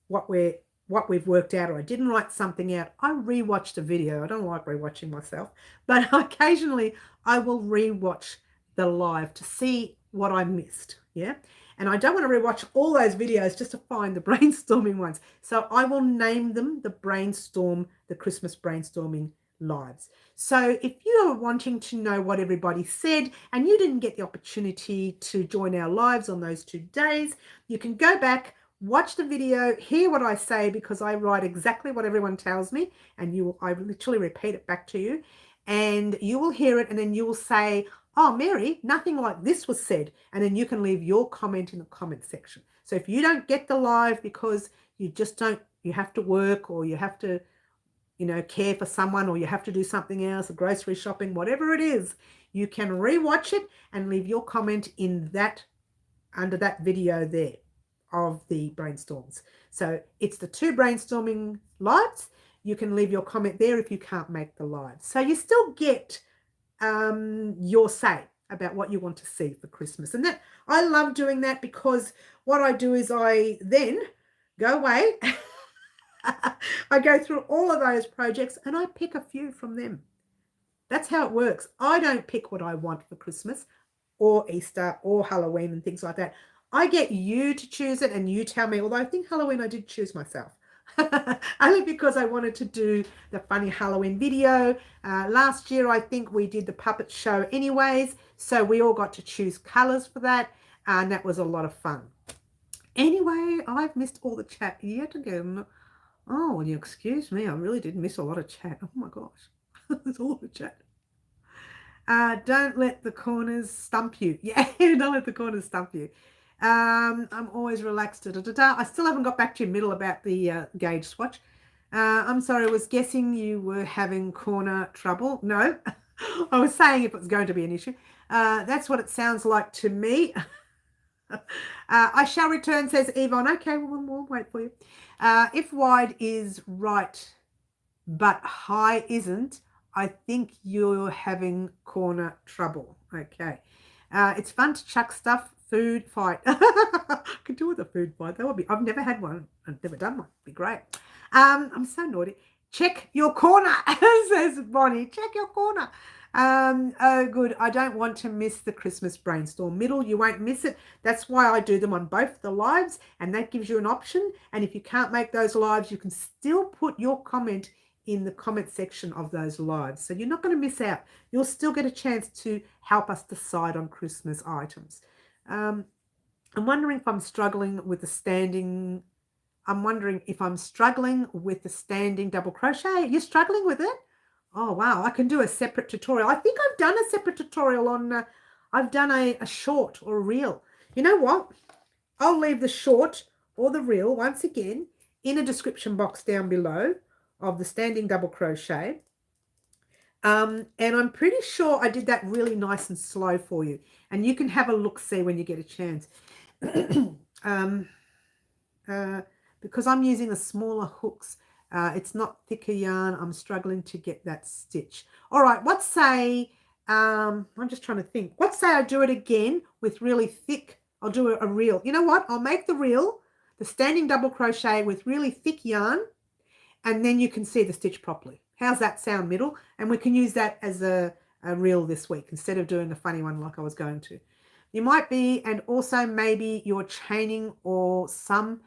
what we've worked out, or I didn't write something out, I rewatch the video. I don't like rewatching myself, but occasionally I will rewatch the live to see what I missed. Yeah. And I don't want to rewatch all those videos just to find the brainstorming ones. So I will name them the Christmas brainstorming lives. So if you are wanting to know what everybody said and you didn't get the opportunity to join our lives on those 2 days, you can go back, watch the video, hear what I say, because I write exactly what everyone tells me, and I literally repeat it back to you, and you will hear it, and then you will say, oh, Mary, nothing like this was said, and then you can leave your comment in the comment section. So if you don't get the live because you have to work, or you have to, care for someone, or you have to do something else, grocery shopping, whatever it is, you can rewatch it and leave your comment under that video there of the brainstorms. So it's the 2 brainstorming lives. You can leave your comment there if you can't make the live. So you still get your say about what you want to see for Christmas. And that, I love doing that, because what I do is I then go away. I go through all of those projects and I pick a few from them. That's how it works. I don't pick what I want for Christmas or Easter or Halloween and things like that. I get you to choose it and you tell me, although I think Halloween I did choose myself. Only because I wanted to do the funny Halloween video. Last year I think we did the puppet show anyways, so we all got to choose colours for that, and that was a lot of fun. Anyway, I've missed all the chat yet again. Oh, well, you excuse me, I really did miss a lot of chat. Oh my gosh, there's a lot of chat. Don't let the corners stump you. Yeah, don't let the corners stump you. I'm always relaxed. I still haven't got back to your middle about the gauge swatch. I'm sorry, I was guessing you were having corner trouble. No, I was saying if it was going to be an issue. That's what it sounds like to me. I shall return, says Yvonne. Okay, we'll wait for you. If wide is right, but high isn't, I think you're having corner trouble. Okay. It's fun to chuck stuff. Food fight. I could do with a food fight. That would be. I've never had one. I've never done one. It'd be great. I'm so naughty. Check your corner, says Bonnie. Check your corner. Oh, good. I don't want to miss the Christmas brainstorm. Middle, you won't miss it. That's why I do them on both the lives, and that gives you an option. And if you can't make those lives, you can still put your comment in the comment section of those lives. So you're not going to miss out. You'll still get a chance to help us decide on Christmas items. I'm wondering if I'm struggling with the standing. I'm wondering if I'm struggling with the standing double crochet. You're struggling with it? Oh, wow. I can do a separate tutorial. I think I've done a separate tutorial on, I've done a short or a reel. You know what? I'll leave the short or the reel once again in a description box down below of the standing double crochet. And I'm pretty sure I did that really nice and slow for you. And you can have a look-see when you get a chance. Because I'm using the smaller hooks. It's not thicker yarn. I'm struggling to get that stitch. All right, what say, I'm just trying to think. What say I do it again with really thick, I'll do a reel. You know what? I'll make the reel, the standing double crochet with really thick yarn, and then you can see the stitch properly. How's that sound, Middle? And we can use that as a reel this week instead of doing a funny one like I was going to. You might be, and also maybe you're chaining or some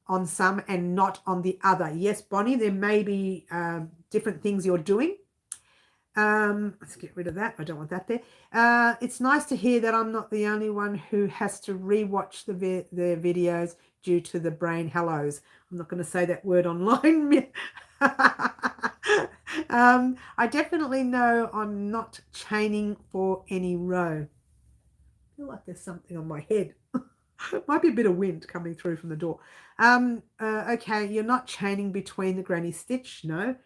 on some and not on the other. Yes, Bonnie, there may be different things you're doing. Let's get rid of that. I don't want that there. It's nice to hear that I'm not the only one who has to rewatch the videos due to the brain hellos. I'm not going to say that word online. I definitely know I'm not chaining for any row. I feel like there's something on my head. Might be a bit of wind coming through from the door. Okay, you're not chaining between the granny stitch, no.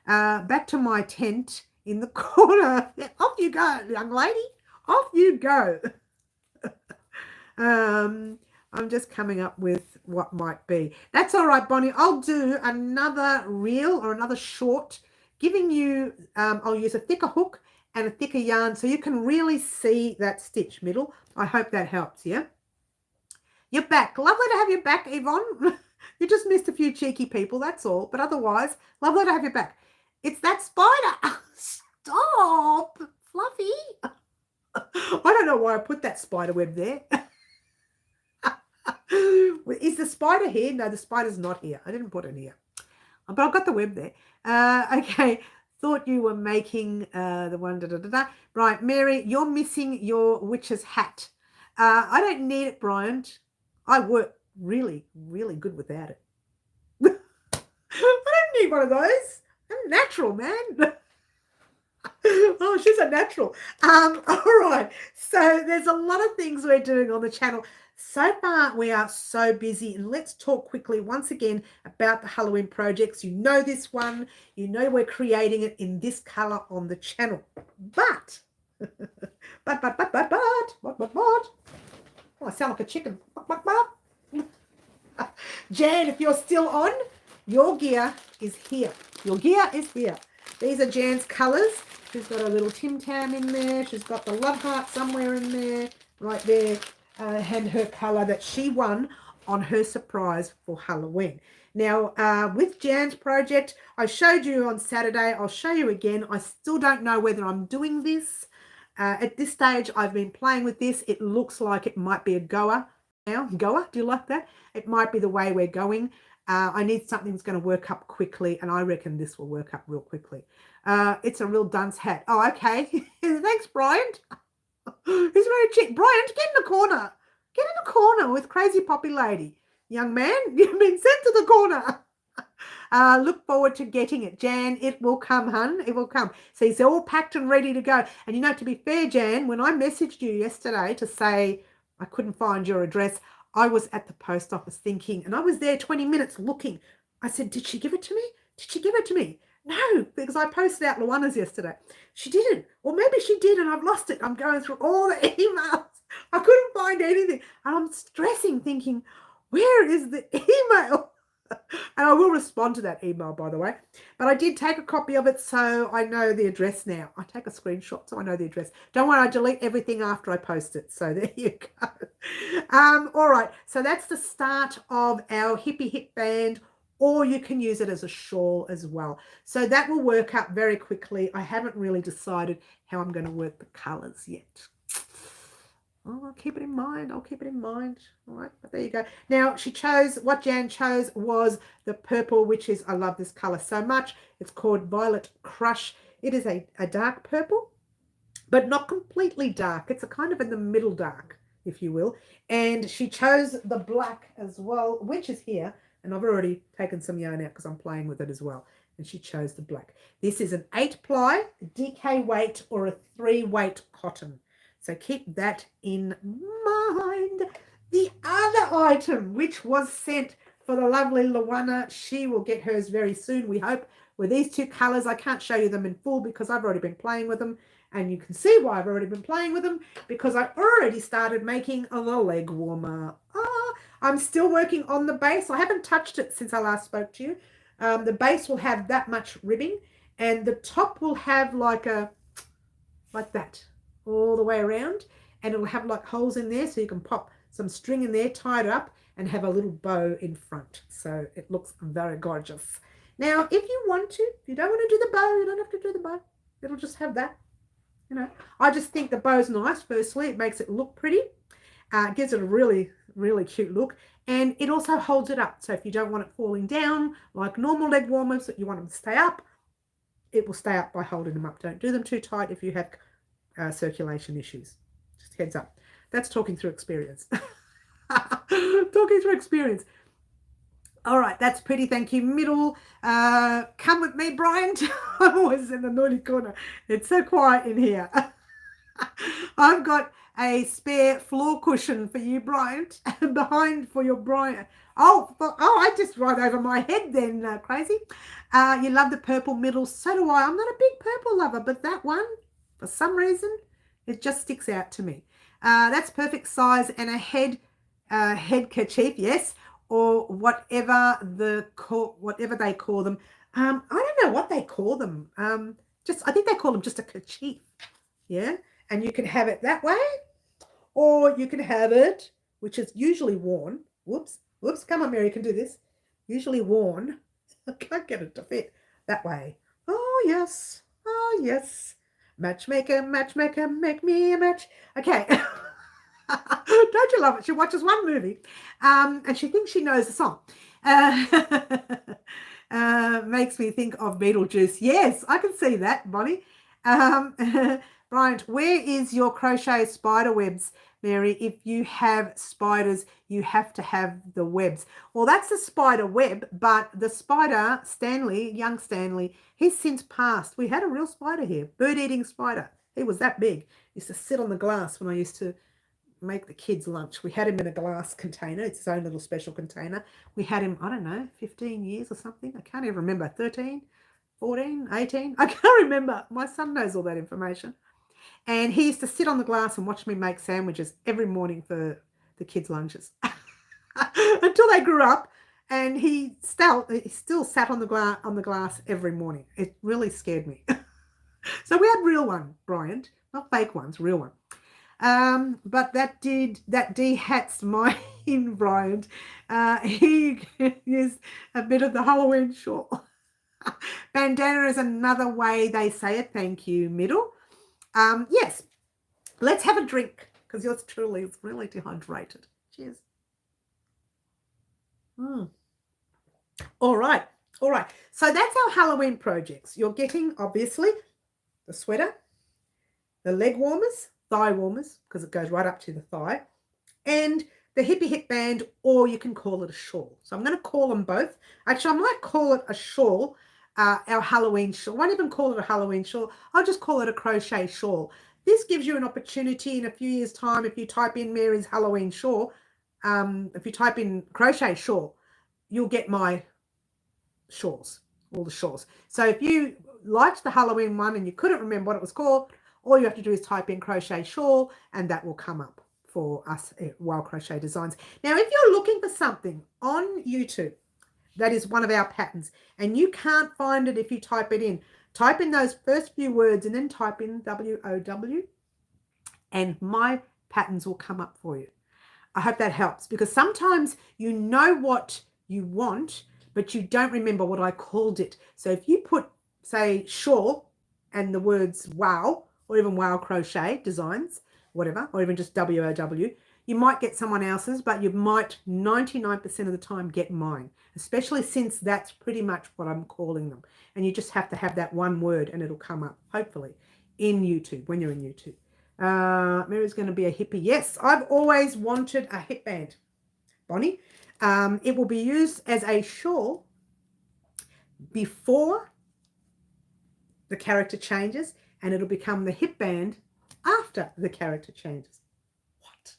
Back to my tent in the corner. Off you go, young lady. Off you go. I'm just coming up with what might be. That's all right, Bonnie. I'll do another reel or another short, giving you, I'll use a thicker hook and a thicker yarn so you can really see that stitch, Middle. I hope that helps, yeah? You're back. Lovely to have you back, Yvonne. You just missed a few cheeky people, that's all. But otherwise, lovely to have you back. It's that spider. Stop, Fluffy. I don't know why I put that spider web there. Is the spider here? No, the spider's not here. I didn't put it here. But I've got the web there. Okay. Thought you were making the one. Right, Mary, you're missing your witch's hat. I don't need it, Bryant. I work really, really good without it. I don't need one of those. I'm natural, man. Oh, she's a natural. All right. So there's a lot of things we're doing on the channel. So far, we are so busy. And let's talk quickly once again about the Halloween projects. You know this one. You know we're creating it in this color on the channel. But, what? Oh, I sound like a chicken. Jan, if you're still on, your gear is here. Your gear is here. These are Jan's colours. She's got a little Tim Tam in there. She's got the love heart somewhere in there, right there, and her colour that she won on her surprise for Halloween. Now, with Jan's project, I showed you on Saturday. I'll show you again. I still don't know whether I'm doing this. At this stage, I've been playing with this. It looks like it might be a goer now. Goer, do you like that? It might be the way we're going. I need something that's going to work up quickly, and I reckon this will work up real quickly. It's a real dunce hat. Oh, okay. Thanks, Bryant. Who's very cheap? Bryant, get in the corner. Get in the corner with Crazy Poppy Lady. Young man, you've been sent to the corner. Look forward to getting it, Jan. It will come, hun. It will come. So it's all packed and ready to go. And you know, to be fair, Jan, when I messaged you yesterday to say I couldn't find your address, I was at the post office thinking, and I was there 20 minutes looking. I said, did she give it to me? Did she give it to me? No, because I posted out Luana's yesterday. She didn't. Or maybe she did and I've lost it. I'm going through all the emails. I couldn't find anything. And I'm stressing, thinking, where is the email? And I will respond to that email, by the way. But I did take a copy of it, so I know the address now. I take a screenshot, so I know the address. Don't worry, I delete everything after I post it. So there you go. All right, so that's the start of our Hippie Hip Band or you can use it as a shawl as well. So that will work out very quickly. I haven't really decided how I'm going to work the colors yet. Oh, I'll keep it in mind. I'll keep it in mind. All right, but there you go. Now, what Jan chose was the purple, which is, I love this color so much. It's called Violet Crush. It is a dark purple, but not completely dark. It's a kind of in the middle dark, if you will. And she chose the black as well, which is here. And I've already taken some yarn out because I'm playing with it as well. And she chose the black. This is an 8-ply, DK weight, or a 3-weight cotton. So keep that in mind. The other item, which was sent for the lovely Luana, she will get hers very soon, we hope, with these 2 colors. I can't show you them in full because I've already been playing with them. And you can see why I've already been playing with them, because I already started making the leg warmer. I'm still working on the base. I haven't touched it since I last spoke to you. The base will have that much ribbing, and the top will have like that all the way around, and it'll have like holes in there so you can pop some string in there, tie it up, and have a little bow in front. So it looks very gorgeous. Now, if you want to, if you don't want to do the bow, you don't have to do the bow. It'll just have that. You know, I just think the bow's nice. Firstly, it makes it look pretty. It gives it a really, really cute look. And it also holds it up. So if you don't want it falling down like normal leg warmers, that you want them to stay up, it will stay up by holding them up. Don't do them too tight if you have circulation issues. Just heads up. That's talking through experience. Talking through experience. All right, that's pretty. Thank you. Middle. Come with me, Brian. I'm always in the naughty corner. It's so quiet in here. I've got a spare floor cushion for you, Brian, behind for your Brian. Oh, I just right over my head then, crazy. You love the purple middle. So do I. I'm not a big purple lover, but that one, for some reason, it just sticks out to me. That's perfect size, and a head kerchief, yes, or whatever they call them. I don't know what they call them. I think they call them just a kerchief. Yeah, and you can have it that way, or you can have it, which is usually worn. Whoops. Come on, Mary, you can do this. Usually worn. I can't get it to fit that way. Oh yes. Matchmaker, make me a match. Okay. Don't you love it? She watches one movie and she thinks she knows the song. Makes me think of Beetlejuice. Yes, I can see that, Bonnie. Brian, where is your crochet spider webs, Mary? If you have spiders, you have to have the webs. Well, that's a spider web, but the spider, young Stanley, he's since passed. We had a real spider here, bird-eating spider. He was that big. He used to sit on the glass when I used to make the kids lunch. We had him in a glass container. It's his own little special container. We had him, I don't know, 15 years or something. I can't even remember. 13, 14, 18. I can't remember. My son knows all that information. And he used to sit on the glass and watch me make sandwiches every morning for the kids' lunches until they grew up. And he still sat on the glass every morning. It really scared me. So we had real one, Bryant, not fake ones, real one. But that de-hats my Bryant. He used a bit of the Halloween shawl. Bandana is another way they say it. Thank you, Middle. Yes, let's have a drink because yours truly is really dehydrated. Cheers. All right. So that's our Halloween projects. You're getting, obviously, the sweater, the leg warmers, thigh warmers, because it goes right up to the thigh, and the hippie hip band, or you can call it a shawl. So I'm going to call them both. Actually, I might call it a shawl, our Halloween shawl. I won't even call it a Halloween shawl. I'll just call it a crochet shawl. This gives you an opportunity in a few years' time, if you type in Mary's Halloween shawl, if you type in crochet shawl, you'll get my shawls, all the shawls. So if you liked the Halloween one and you couldn't remember what it was called, all you have to do is type in crochet shawl and that will come up for us at Wild Crochet Designs. Now, if you're looking for something on YouTube that is one of our patterns and you can't find it if you type it in, type in those first few words and then type in WOW and my patterns will come up for you. I hope that helps, because sometimes you know what you want, but you don't remember what I called it. So if you put, say, shawl and the words wow, or even wow crochet designs, whatever, or even just WOW, you might get someone else's, but you might 99% of the time get mine, especially since that's pretty much what I'm calling them. And you just have to have that one word and it'll come up, hopefully, in YouTube, when you're in YouTube. Mary's going to be a hippie. Yes, I've always wanted a hip band, Bonnie. It will be used as a shawl before the character changes, and it'll become the hip band after the character changes. What?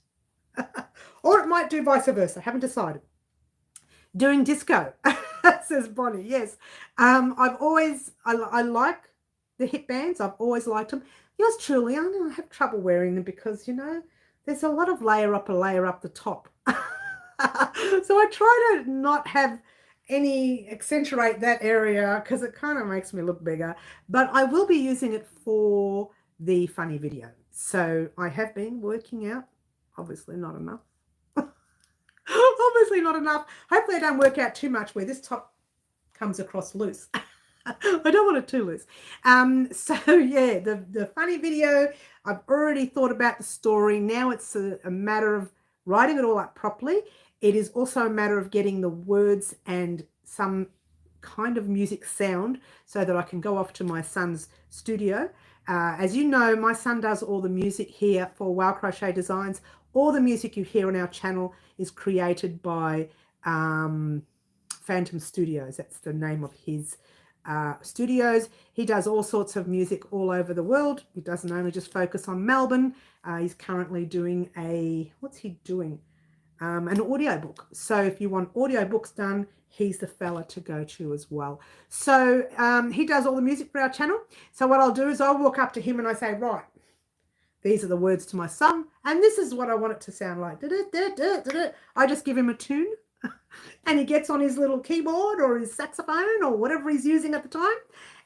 Or it might do vice versa. I haven't decided. Doing disco, says Bonnie. Yes. I've always, I like the hip bands. I've always liked them. Yours truly, I have trouble wearing them because, you know, there's a lot of layer up the top. So I try to not have any accentuate that area because it kind of makes me look bigger. But I will be using it for the funny video. So I have been working out. Obviously not enough. Obviously not enough. Hopefully I don't work out too much where this top comes across loose. I don't want it too loose. So yeah, the funny video, I've already thought about the story. Now it's a matter of writing it all up properly. It is also a matter of getting the words and some kind of music sound so that I can go off to my son's studio. As you know, my son does all the music here for Wow Crochet Designs. All the music you hear on our channel is created by Phantom Studios. That's the name of his studios. He does all sorts of music all over the world. He doesn't only just focus on Melbourne. He's currently doing what's he doing? An audiobook. So if you want audiobooks done, he's the fella to go to as well. So he does all the music for our channel. So what I'll do is I'll walk up to him and I say, right, these are the words to my song, and this is what I want it to sound like. I just give him a tune, and he gets on his little keyboard or his saxophone or whatever he's using at the time,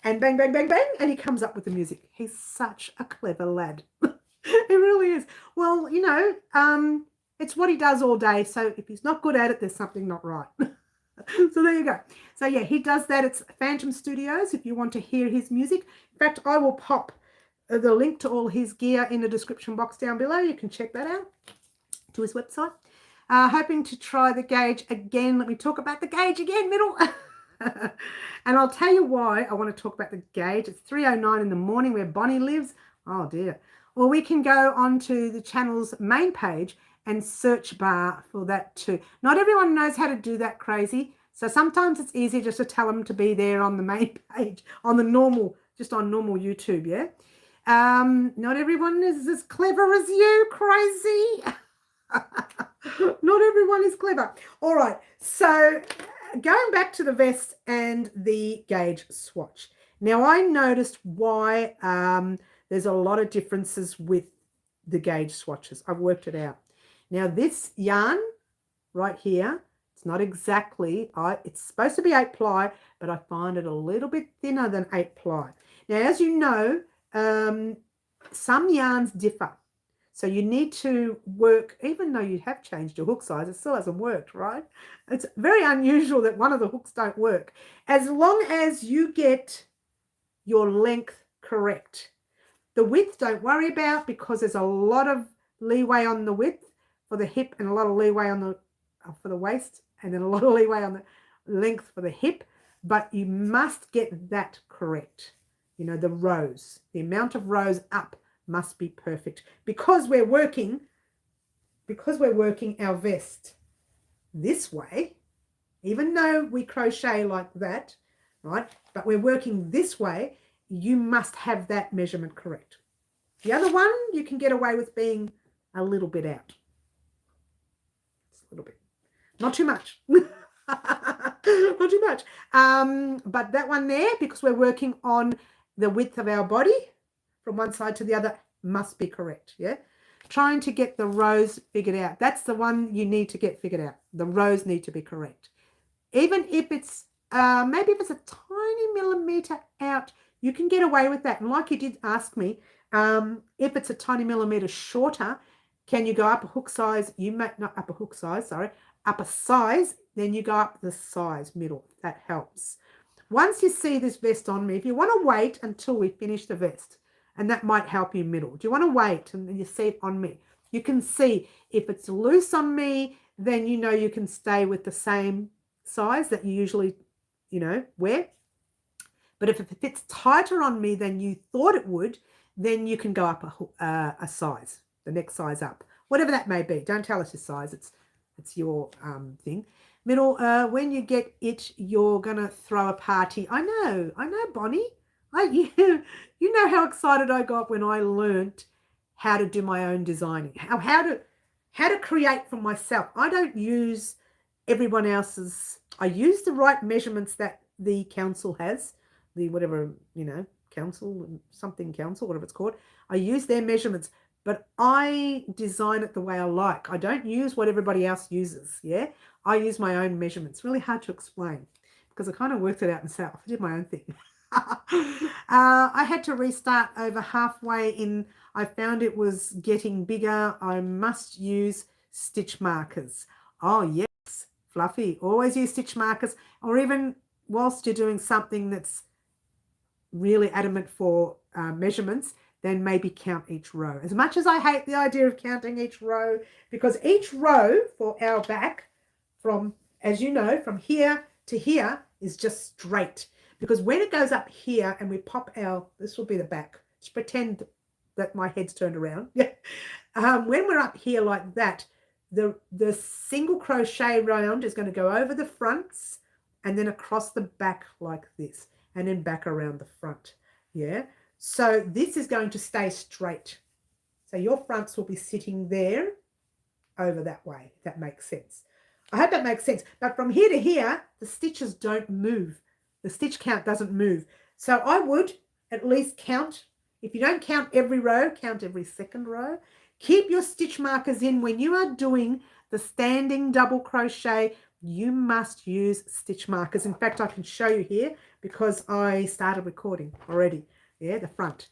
and bang, bang, bang, bang, and he comes up with the music. He's such a clever lad. He really is. Well, you know, it's what he does all day, so if he's not good at it, there's something not right. So there you go. So yeah, he does that. It's Phantom Studios if you want to hear his music. In fact, I will pop the link to all his gear in the description box down below. You can check that out, to his website. Hoping to try the gauge again. Let me talk about the gauge again, middle. And I'll tell you why I want to talk about the gauge. It's 3:09 in the morning where Bonnie lives. Oh dear. Well, we can go onto the channel's main page and search bar for that too. Not everyone knows how to do that crazy. So sometimes it's easy just to tell them to be there on the main page, on the normal, just on normal YouTube, yeah? Not everyone is as clever as you, crazy. Not everyone is clever. All right, so going back to the vest and the gauge swatch. Now, I noticed why there's a lot of differences with the gauge swatches. I've worked it out. Now, this yarn right here, it's not exactly, it's supposed to be 8 ply, but I find it a little bit thinner than 8 ply. Now, as you know, some yarns differ. So you need to work, even though you have changed your hook size, it still hasn't worked, right? It's very unusual that one of the hooks don't work. As long as you get your length correct. The width, don't worry about, because there's a lot of leeway on the width for the hip and a lot of leeway on the for the waist, and then a lot of leeway on the length for the hip. But you must get that correct. You know, the rows, the amount of rows up must be perfect because we're working our vest this way, even though we crochet like that, right? But we're working this way, you must have that measurement correct. The other one, you can get away with being a little bit out. Just a little bit. Not too much. Not too much. But that one there, because we're working on the width of our body from one side to the other, must be correct, yeah? Trying to get the rows figured out. That's the one you need to get figured out. The rows need to be correct. Even if it's, maybe if it's a tiny millimeter out, you can get away with that. And like you did ask me, if it's a tiny millimeter shorter, can you go up a hook size? You might not up a hook size, sorry, up a size. then you go up the size middle. That helps. Once you see this vest on me, if you want to wait until we finish the vest, and that might help you middle. Do you want to wait and you see it on me? You can see if it's loose on me, then you know you can stay with the same size that you usually, wear. But if it fits tighter on me than you thought it would, then you can go up a size, the next size up, whatever that may be. Don't tell us your size. It's your thing. Middle, when you get it, you're going to throw a party. I know, Bonnie. You know how excited I got when I learned how to do my own designing, how to create for myself. I don't use everyone else's. I use the right measurements that the council has, the whatever, council, whatever it's called. I use their measurements, but I design it the way I like. I don't use what everybody else uses, yeah? I use my own measurements. Really hard to explain because I kind of worked it out myself. I did my own thing. I had to restart over halfway in. I found it was getting bigger. I must use stitch markers. Oh, yes, Fluffy. Always use stitch markers, or even whilst you're doing something that's really adamant for measurements, then maybe count each row. As much as I hate the idea of counting each row, because each row for our back from, as you know, from here to here is just straight. Because when it goes up here and we pop this will be the back. Just pretend that my head's turned around. Yeah. When we're up here like that, the single crochet round is going to go over the fronts and then across the back like this, and then back around the front. Yeah. So this is going to stay straight. So your fronts will be sitting there over that way, if that makes sense. I hope that makes sense. But from here to here, the stitches don't move. The stitch count doesn't move. So I would at least count. If you don't count every row, count every second row. Keep your stitch markers in. When you are doing the standing double crochet, you must use stitch markers. In fact, I can show you here because I started recording already. Yeah, the front.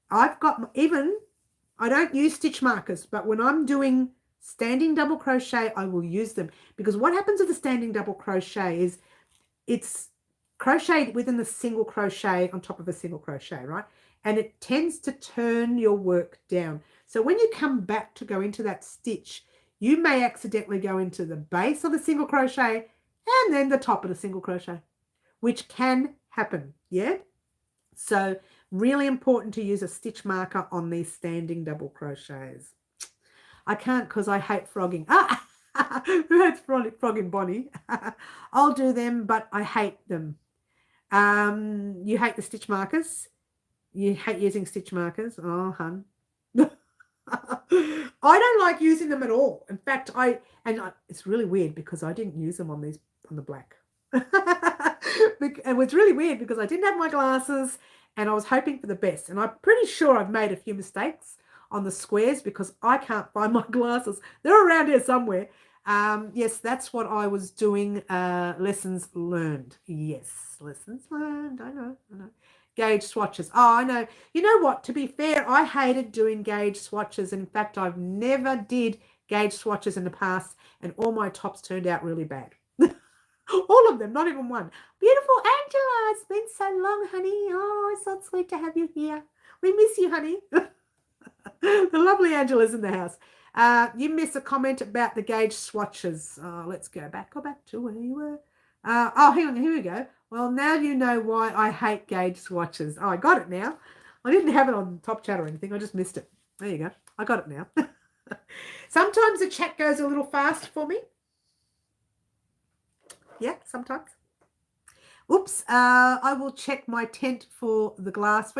I've got I don't use stitch markers, but when I'm doing standing double crochet, I will use them, because what happens with the standing double crochet is it's crocheted within the single crochet on top of a single crochet, right? And it tends to turn your work down. So when you come back to go into that stitch, you may accidentally go into the base of the single crochet and then the top of the single crochet, which can happen, yeah? So really important to use a stitch marker on these standing double crochets. I can't because I hate frogging. Who hates frogging, Bonnie? I'll do them, but I hate them. You hate the stitch markers? You hate using stitch markers? Oh, hun. I don't like using them at all. In fact, it's really weird because I didn't use them on the black. It was really weird because I didn't have my glasses and I was hoping for the best. And I'm pretty sure I've made a few mistakes on the squares because I can't find my glasses. They're around here somewhere. Yes, that's what I was doing. Lessons learned. Yes, lessons learned. I know. Gauge swatches. Oh, I know. You know what? To be fair, I hated doing gauge swatches. In fact, I've never did gauge swatches in the past, and all my tops turned out really bad. All of them, not even one. Beautiful Angela, it's been so long, honey. Oh, it's so sweet to have you here. We miss you, honey. The lovely Angela's in the house. You missed a comment about the gauge swatches. Let's go back to where you were. Hang on, here we go. Well, now you know why I hate gauge swatches. Oh, I got it now. I didn't have it on top chat or anything. I just missed it. There you go. I got it now. Sometimes the chat goes a little fast for me. Yeah, sometimes. Oops, I will check my tent for your glasses.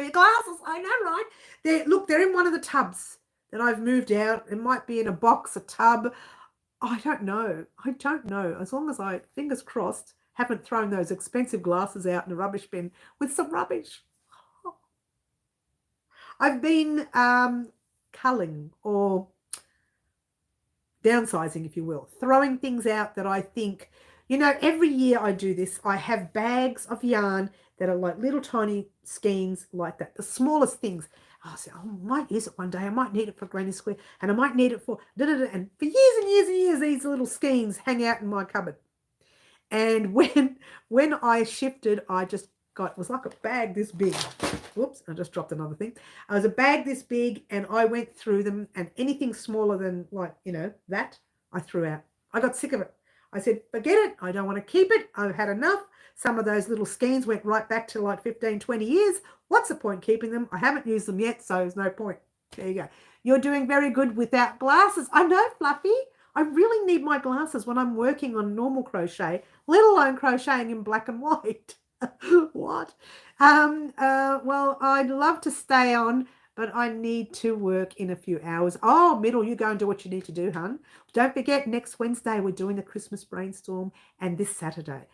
I know, right? They're in one of the tubs that I've moved out. It might be in a box, a tub. I don't know. As long as I, fingers crossed, haven't thrown those expensive glasses out in a rubbish bin with some rubbish. I've been culling or downsizing, if you will, throwing things out that I think, every year I do this. I have bags of yarn that are like little tiny skeins like that, the smallest things. I say, I might use it one day. I might need it for Granny Square, and I might need it for and for years and years and years, these little skeins hang out in my cupboard. And when I shifted, I just got, it was like a bag this big. Whoops, I just dropped another thing. I was a bag this big, and I went through them, and anything smaller than, like, you know, that, I threw out. I got sick of it. I said, forget it. I don't want to keep it. I've had enough. Some of those little skeins went right back to like 15, 20 years. What's the point keeping them? I haven't used them yet, so there's no point. There you go. You're doing very good without glasses. I know, Fluffy. I really need my glasses when I'm working on normal crochet, let alone crocheting in black and white. What? Well, I'd love to stay on, but I need to work in a few hours. Oh, Middle, you go and do what you need to do, hun. Don't forget, next Wednesday, we're doing the Christmas brainstorm, and this Saturday.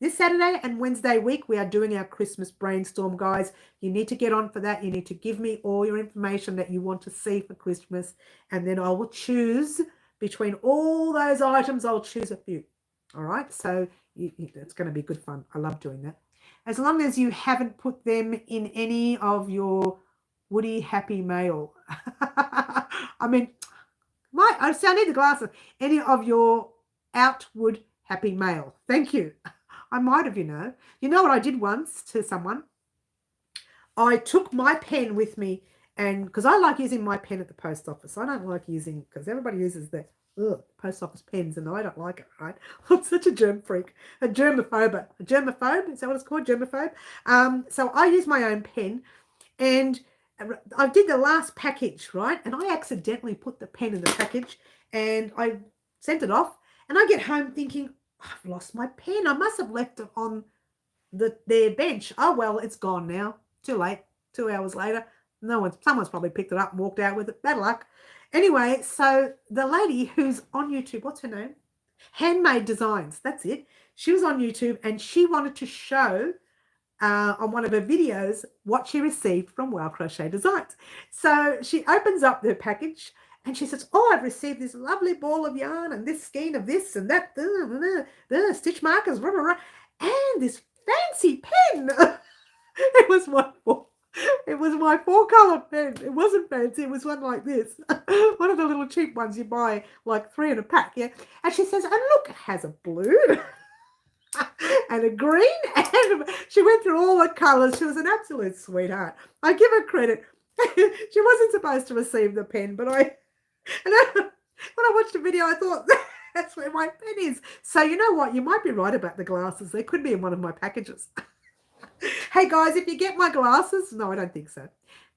This Saturday and Wednesday week, we are doing our Christmas brainstorm, guys. You need to get on for that. You need to give me all your information that you want to see for Christmas, and then I will choose between all those items. I'll choose a few. All right, so it's going to be good fun. I love doing that. As long as you haven't put them in any of your Woody Happy Mail. I mean, I need the glasses. Any of your Outwood Happy Mail. Thank you. I might have, you know. You know what I did once to someone? I took my pen with me, and because I like using my pen at the post office. I don't like using, because everybody uses the post office pens, and I don't like it, right? I'm such a germ freak, a germaphobe. A germaphobe, is that what it's called? Germaphobe? So I use my own pen, and I did the last package, right? And I accidentally put the pen in the package, and I sent it off, and I get home thinking, I've lost my pen. I must have left it on their bench. Oh, well, it's gone now. Too late. 2 hours later. Someone's probably picked it up and walked out with it. Bad luck. Anyway, so the lady who's on YouTube, what's her name? Handmade Designs. That's it. She was on YouTube, and she wanted to show on one of her videos what she received from Wow Crochet Designs. So she opens up the package, and she says, oh, I've received this lovely ball of yarn and this skein of this and that, the stitch markers, rah, rah, rah, and this fancy pen. It was my 4-color pen. It wasn't fancy. It was one like this. One of the little cheap ones you buy, like 3 in a pack, yeah. And she says, and look, it has a blue and a green, and she went through all the colors. She was an absolute sweetheart. I give her credit. She wasn't supposed to receive the pen, but when I watched the video, I thought, that's where my pen is. So you know what? You might be right about the glasses. They could be in one of my packages. Hey, guys, if you get my glasses, no, I don't think so,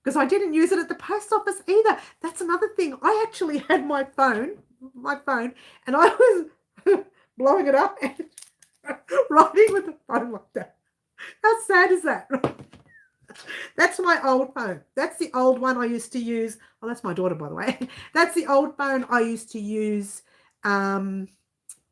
because I didn't use it at the post office either. That's another thing. I actually had my phone, and I was blowing it up and writing with the phone like that. How sad is that? That's my old phone. That's the old one I used to use. Oh, that's my daughter, by the way. That's the old phone I used to use on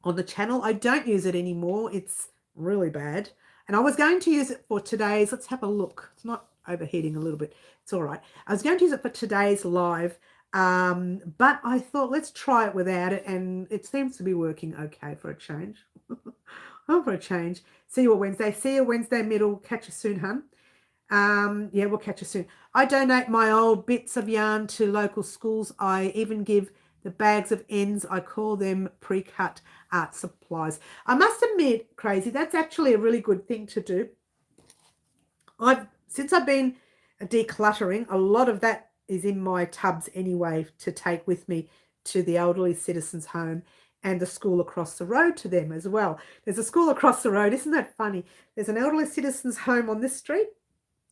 the channel. I don't use it anymore. It's really bad. And I was going to use it for today's, let's have a look. It's not overheating a little bit. It's all right. I was going to use it for today's live, but I thought, let's try it without it. And it seems to be working okay for a change. For a change. See you Wednesday. See you Wednesday, Middle. Catch you soon, hun. Yeah, we'll catch you soon. I donate my old bits of yarn to local schools. I even give the bags of ends. I call them pre-cut art supplies. I must admit, Crazy, that's actually a really good thing to do. Since I've been decluttering, a lot of that is in my tubs anyway to take with me to the elderly citizens' home and the school across the road to them as well. There's a school across the road. Isn't that funny? There's an elderly citizens' home on this street,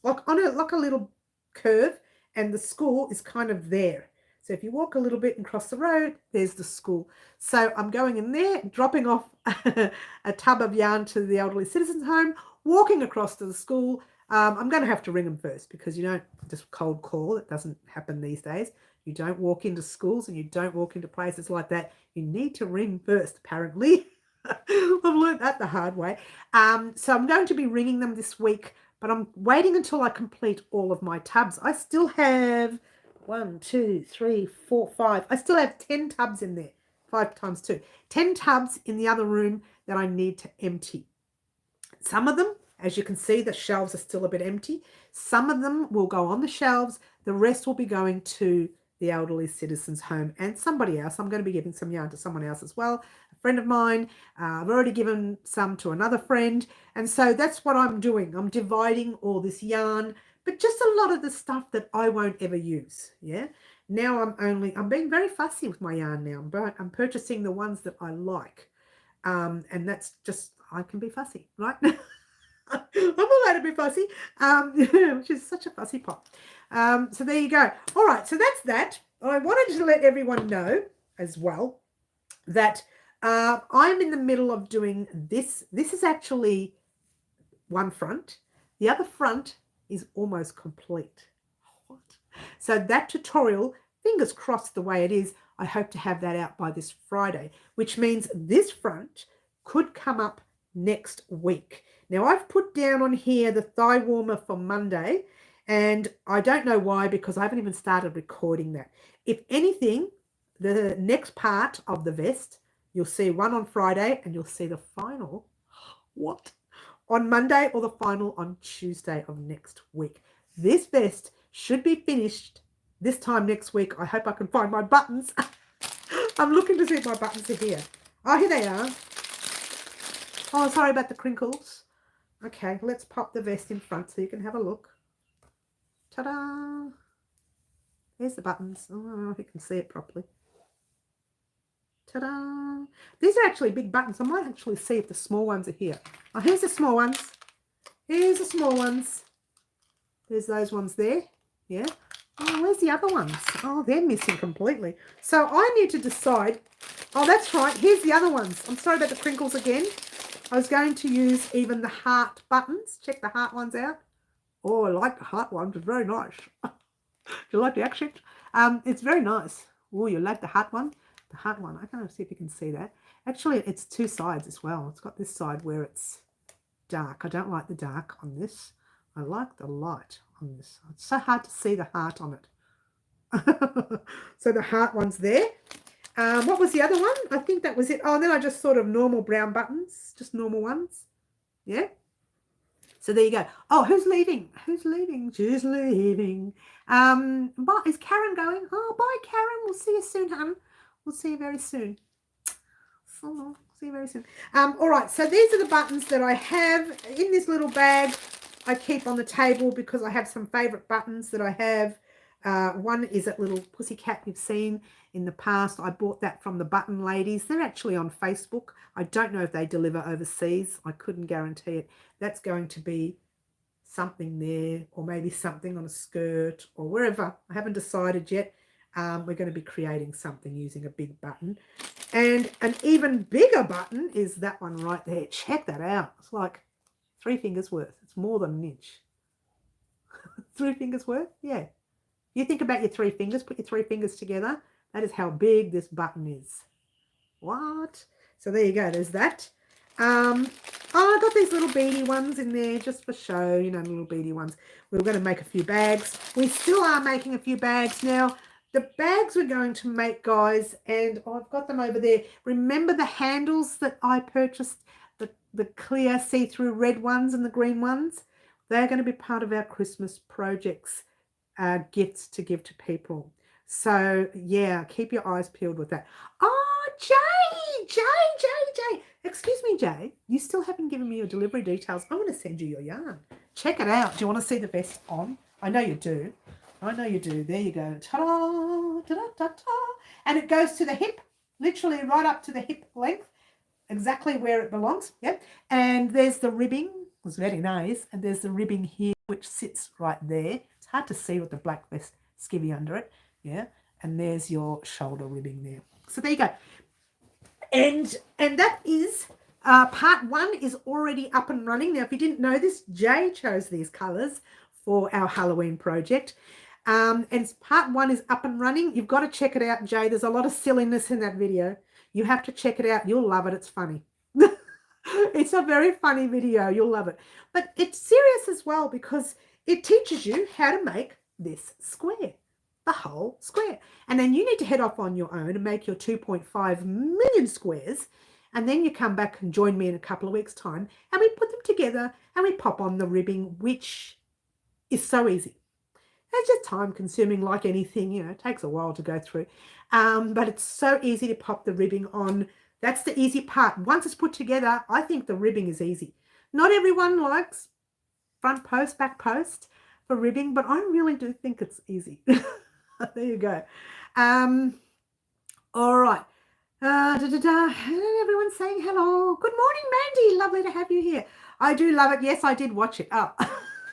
like a little curve, and the school is kind of there. So if you walk a little bit and cross the road, there's the school. So I'm going in there, dropping off a tub of yarn to the elderly citizens' home, walking across to the school. I'm going to have to ring them first, because you don't just cold call. It doesn't happen these days. You don't walk into schools and you don't walk into places like that. You need to ring first, apparently. I've learned that the hard way. So I'm going to be ringing them this week, but I'm waiting until I complete all of my tubs. I still have 1, 2, 3, 4, 5. I still have 10 tubs in there. 5 times 2. 10 tubs in the other room that I need to empty. Some of them, as you can see, the shelves are still a bit empty. Some of them will go on the shelves. The rest will be going to the elderly citizens' home and somebody else. I'm going to be giving some yarn to someone else as well, a friend of mine. I've already given some to another friend. And so that's what I'm doing. I'm dividing all this yarn, but just a lot of the stuff that I won't ever use. Yeah. Now I'm being very fussy with my yarn now, but I'm purchasing the ones that I like. And that's just, I can be fussy, right? I'm allowed to be fussy, which is such a fussy pot. So there you go. All right, so that's that. I wanted to let everyone know as well that I'm in the middle of doing this. This is actually one front. The other front is almost complete. What? So that tutorial, fingers crossed the way it is, I hope to have that out by this Friday, which means this front could come up next week. Now, I've put down on here the thigh warmer for Monday, and I don't know why, because I haven't even started recording that. If anything, the next part of the vest, you'll see one on Friday, and you'll see the final, what? On Monday, or the final on Tuesday of next week. This vest should be finished this time next week. I hope I can find my buttons. I'm looking to see if my buttons are here. Oh, here they are. Oh, sorry about the crinkles. Okay, let's pop the vest in front so you can have a look. Ta-da! There's the buttons. Oh, I don't know if you can see it properly. Ta-da! These are actually big buttons. I might actually see if the small ones are here. Oh, here's the small ones. Here's the small ones. There's those ones there. Yeah. Oh, where's the other ones? Oh, they're missing completely. So I need to decide. Oh, that's right. Here's the other ones. I'm sorry about the crinkles again. I was going to use even the heart buttons. Check the heart ones out. Oh, I like the heart ones. It's very nice. Do you like the accent? It's very nice. Oh, you like the heart one? The heart one. I can't see if you can see that. Actually, it's two sides as well. It's got this side where it's dark. I don't like the dark on this. I like the light on this. It's so hard to see the heart on it. So the heart one's there. What was the other one? I think that was it. Oh, and then I just sort of normal brown buttons, just normal ones. Yeah. So there you go. Oh, who's leaving? Who's leaving? She's leaving. But is Karen going? Oh, bye, Karen. We'll see you soon, hon. We'll see you very soon. Oh, see you very soon. All right. So these are the buttons that I have in this little bag. I keep on the table because I have some favorite buttons that I have. One is that little pussycat you've seen in the past. I bought that from the Button Ladies. They're actually on Facebook. I don't know if they deliver overseas. I couldn't guarantee it. That's going to be something there, or maybe something on a skirt or wherever. I haven't decided yet. We're going to be creating something using a big button. And an even bigger button is that one right there. Check that out. It's like 3 fingers worth. It's more than an inch. 3 fingers worth? Yeah. You think about your 3 fingers, put your 3 fingers together. That is how big this button is. What? So there you go. There's that. Oh, I got these little beady ones in there just for show, you know, little beady ones. We were going to make a few bags. We still are making a few bags now. The bags we're going to make, guys, and I've got them over there. Remember the handles that I purchased, the clear see-through red ones and the green ones? They're going to be part of our Christmas projects. Gifts to give to people. So yeah, keep your eyes peeled with that. Oh, Jay. Excuse me, Jay. You still haven't given me your delivery details. I want to send you your yarn. Check it out. Do you want to see the vest on? I know you do. I know you do. There you go. Ta-da, ta-da-ta-ta. And it goes to the hip, literally right up to the hip length, exactly where it belongs. Yep. And there's the ribbing. It's very nice. And there's the ribbing here, which sits right there. It's hard to see with the black vest skivvy under it. Yeah. And there's your shoulder ribbing there. So there you go. And that is part 1 is already up and running. Now, if you didn't know this, Jay chose these colours for our Halloween project. And part 1 is up and running. You've got to check it out, Jay. There's a lot of silliness in that video. You have to check it out. You'll love it. It's funny. It's a very funny video. You'll love it. But it's serious as well because it teaches you how to make this square, the whole square. And then you need to head off on your own and make your 2.5 million squares. And then you come back and join me in a couple of weeks' time and we put them together and we pop on the ribbing, which is so easy. It's just time consuming like anything, you know, it takes a while to go through. But it's so easy to pop the ribbing on That's the easy part. Once it's put together, I think the ribbing is easy. Not everyone likes front post, back post for ribbing, but I really do think it's easy. There you go. All right. Everyone's saying hello. Good morning, Mandy. Lovely to have you here. I do love it. Yes, I did watch it. Oh.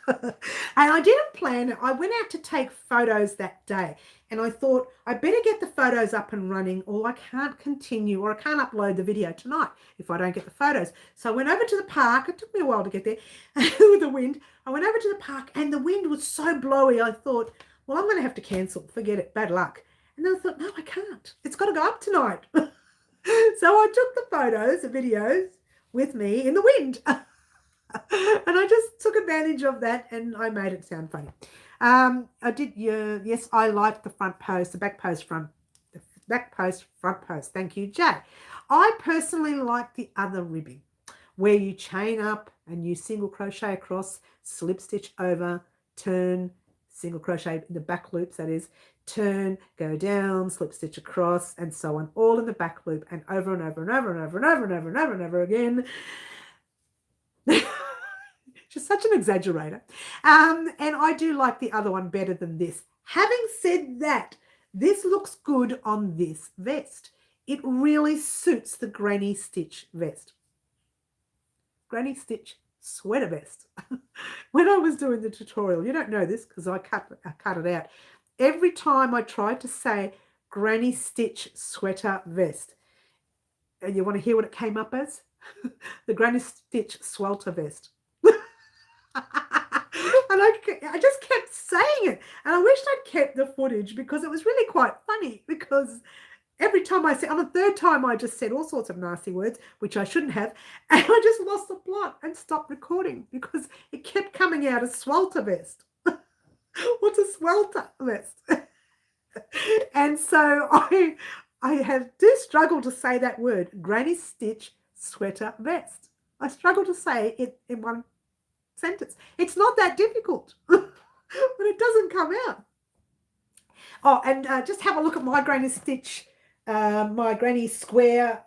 And I didn't plan it. I went out to take photos that day, and I thought I better get the photos up and running, or I can't continue, or I can't upload the video tonight if I don't get the photos. So I went over to the park. It took me a while to get there with the wind. I went over to the park, and the wind was so blowy. I thought, well, I'm going to have to cancel. Forget it. Bad luck. And then I thought, no, I can't. It's got to go up tonight. So I took the photos, the videos with me in the wind. And I just took advantage of that, and I made it sound funny. I did, yes, I like the front post, the back post, front post. Thank you, Jay. I personally like the other ribbing, where you chain up and you single crochet across, slip stitch over, turn, single crochet in the back loops, that is, turn, go down, slip stitch across, and so on, all in the back loop, and over and over and over and over and over and over and over and over again. She's such an exaggerator. And I do like the other one better than this. Having said that, this looks good on this vest. It really suits the granny stitch vest. Granny stitch sweater vest. When I was doing the tutorial, you don't know this because I cut it out. Every time I tried to say granny stitch sweater vest, and you want to hear what it came up as? The granny stitch swelter vest. And I just kept saying it, and I wished I'd kept the footage because it was really quite funny, because every time I said, on the third time I just said all sorts of nasty words, which I shouldn't have, and I just lost the plot and stopped recording because it kept coming out as swelter vest. What's a swelter vest? And so I do struggle to say that word, granny stitch sweater vest. I struggle to say it in one sentence. It's not that difficult, but it doesn't come out. Oh, and just have a look at my granny stitch, my granny square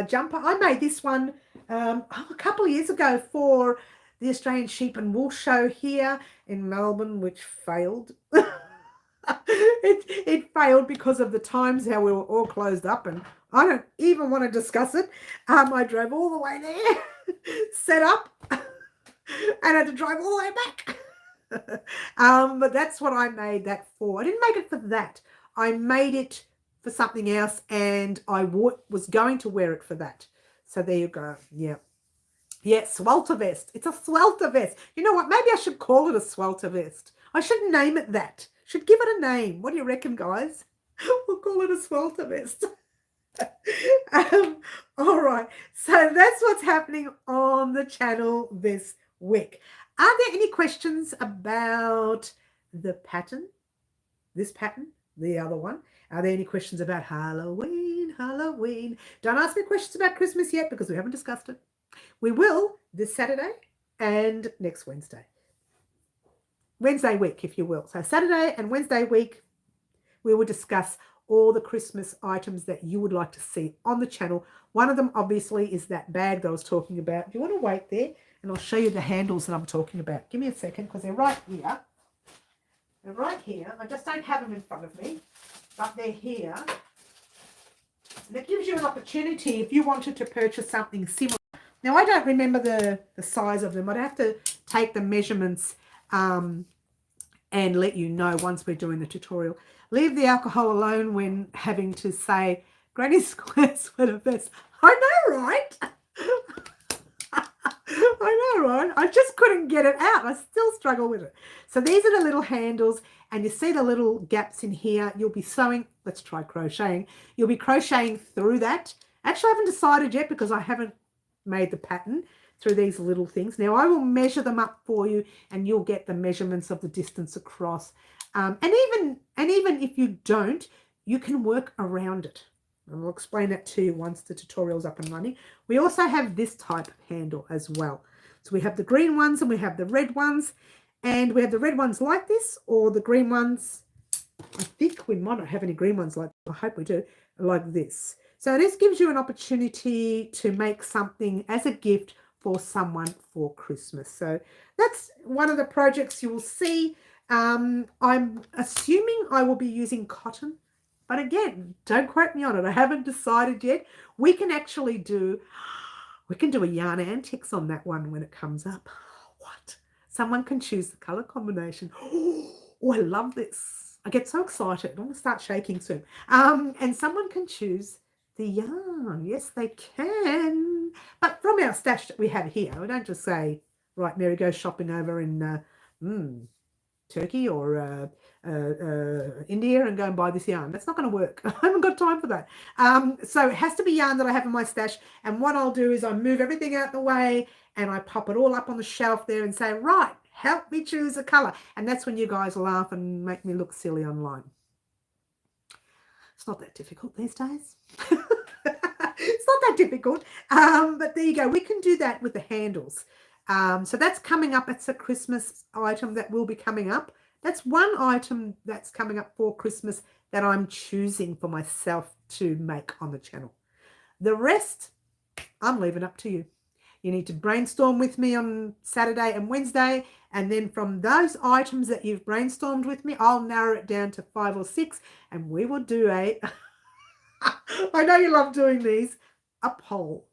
jumper. I made this one a couple of years ago for the Australian Sheep and Wool Show here in Melbourne, which failed. It failed because of the times how we were all closed up, and I don't even want to discuss it. I drove all the way there, set up, and had to drive all the way back. But that's what I made that for. I didn't make it for that. I made it for something else, and I was going to wear it for that. So there you go. Yeah. Yeah, swelter vest. It's a swelter vest. You know what? Maybe I should call it a swelter vest. I should name it that. Should give it a name. What do you reckon, guys? We'll call it a swelter vest. All right. So that's what's happening on the channel this week. Are there any questions about the pattern? This pattern? The other one? Are there any questions about Halloween? Halloween? Don't ask me questions about Christmas yet because we haven't discussed it. We will this Saturday and next Wednesday. Wednesday week, if you will. So Saturday and Wednesday week, we will discuss all the Christmas items that you would like to see on the channel. One of them, obviously, is that bag that I was talking about. Do you want to wait there? And I'll show you the handles that I'm talking about. Give me a second, because they're right here. They're right here. I just don't have them in front of me, but they're here. And it gives you an opportunity if you wanted to purchase something similar. Now, I don't remember the size of them. I'd have to take the measurements and let you know once we're doing the tutorial. Leave the alcohol alone when having to say granny square sweater vest. I know, right? I know, right? I just couldn't get it out. I still struggle with it. So these are the little handles, and you see the little gaps in here. You'll be sewing. Let's try crocheting. You'll be crocheting through that. Actually, I haven't decided yet because I haven't made the pattern through these little things. Now I will measure them up for you, and you'll get the measurements of the distance across. And even if you don't, you can work around it. And I'll explain that to you once the tutorial's up and running. We also have this type of handle as well. So we have the green ones and we have the red ones, and we have the red ones like this, or the green ones. I think we might not have any green ones like, I hope we do, like this. So this gives you an opportunity to make something as a gift for someone for Christmas. So that's one of the projects you will see. I'm assuming I will be using cotton, but again, don't quote me on it. I haven't decided yet. We can do a yarn antics on that one when it comes up. What? Someone can choose the color combination. Oh, I love this. I get so excited. I'm going to start shaking soon. And someone can choose the yarn. Yes, they can. But from our stash that we have here, we don't just say, right, Mary, go shopping over in Turkey or India and go and buy this yarn. That's not going to work. I haven't got time for that. So it has to be yarn that I have in my stash. And what I'll do is I move everything out the way and I pop it all up on the shelf there and say, right, help me choose a color. And that's when you guys laugh and make me look silly online. It's not that difficult these days. It's not that difficult. But there you go. We can do that with the handles. So that's coming up. It's a Christmas item that will be coming up. That's one item that's coming up for Christmas that I'm choosing for myself to make on the channel. The rest, I'm leaving up to you. You need to brainstorm with me on Saturday and Wednesday. And then from those items that you've brainstormed with me, I'll narrow it down to 5 or 6. And we will do a, I know you love doing these, a poll.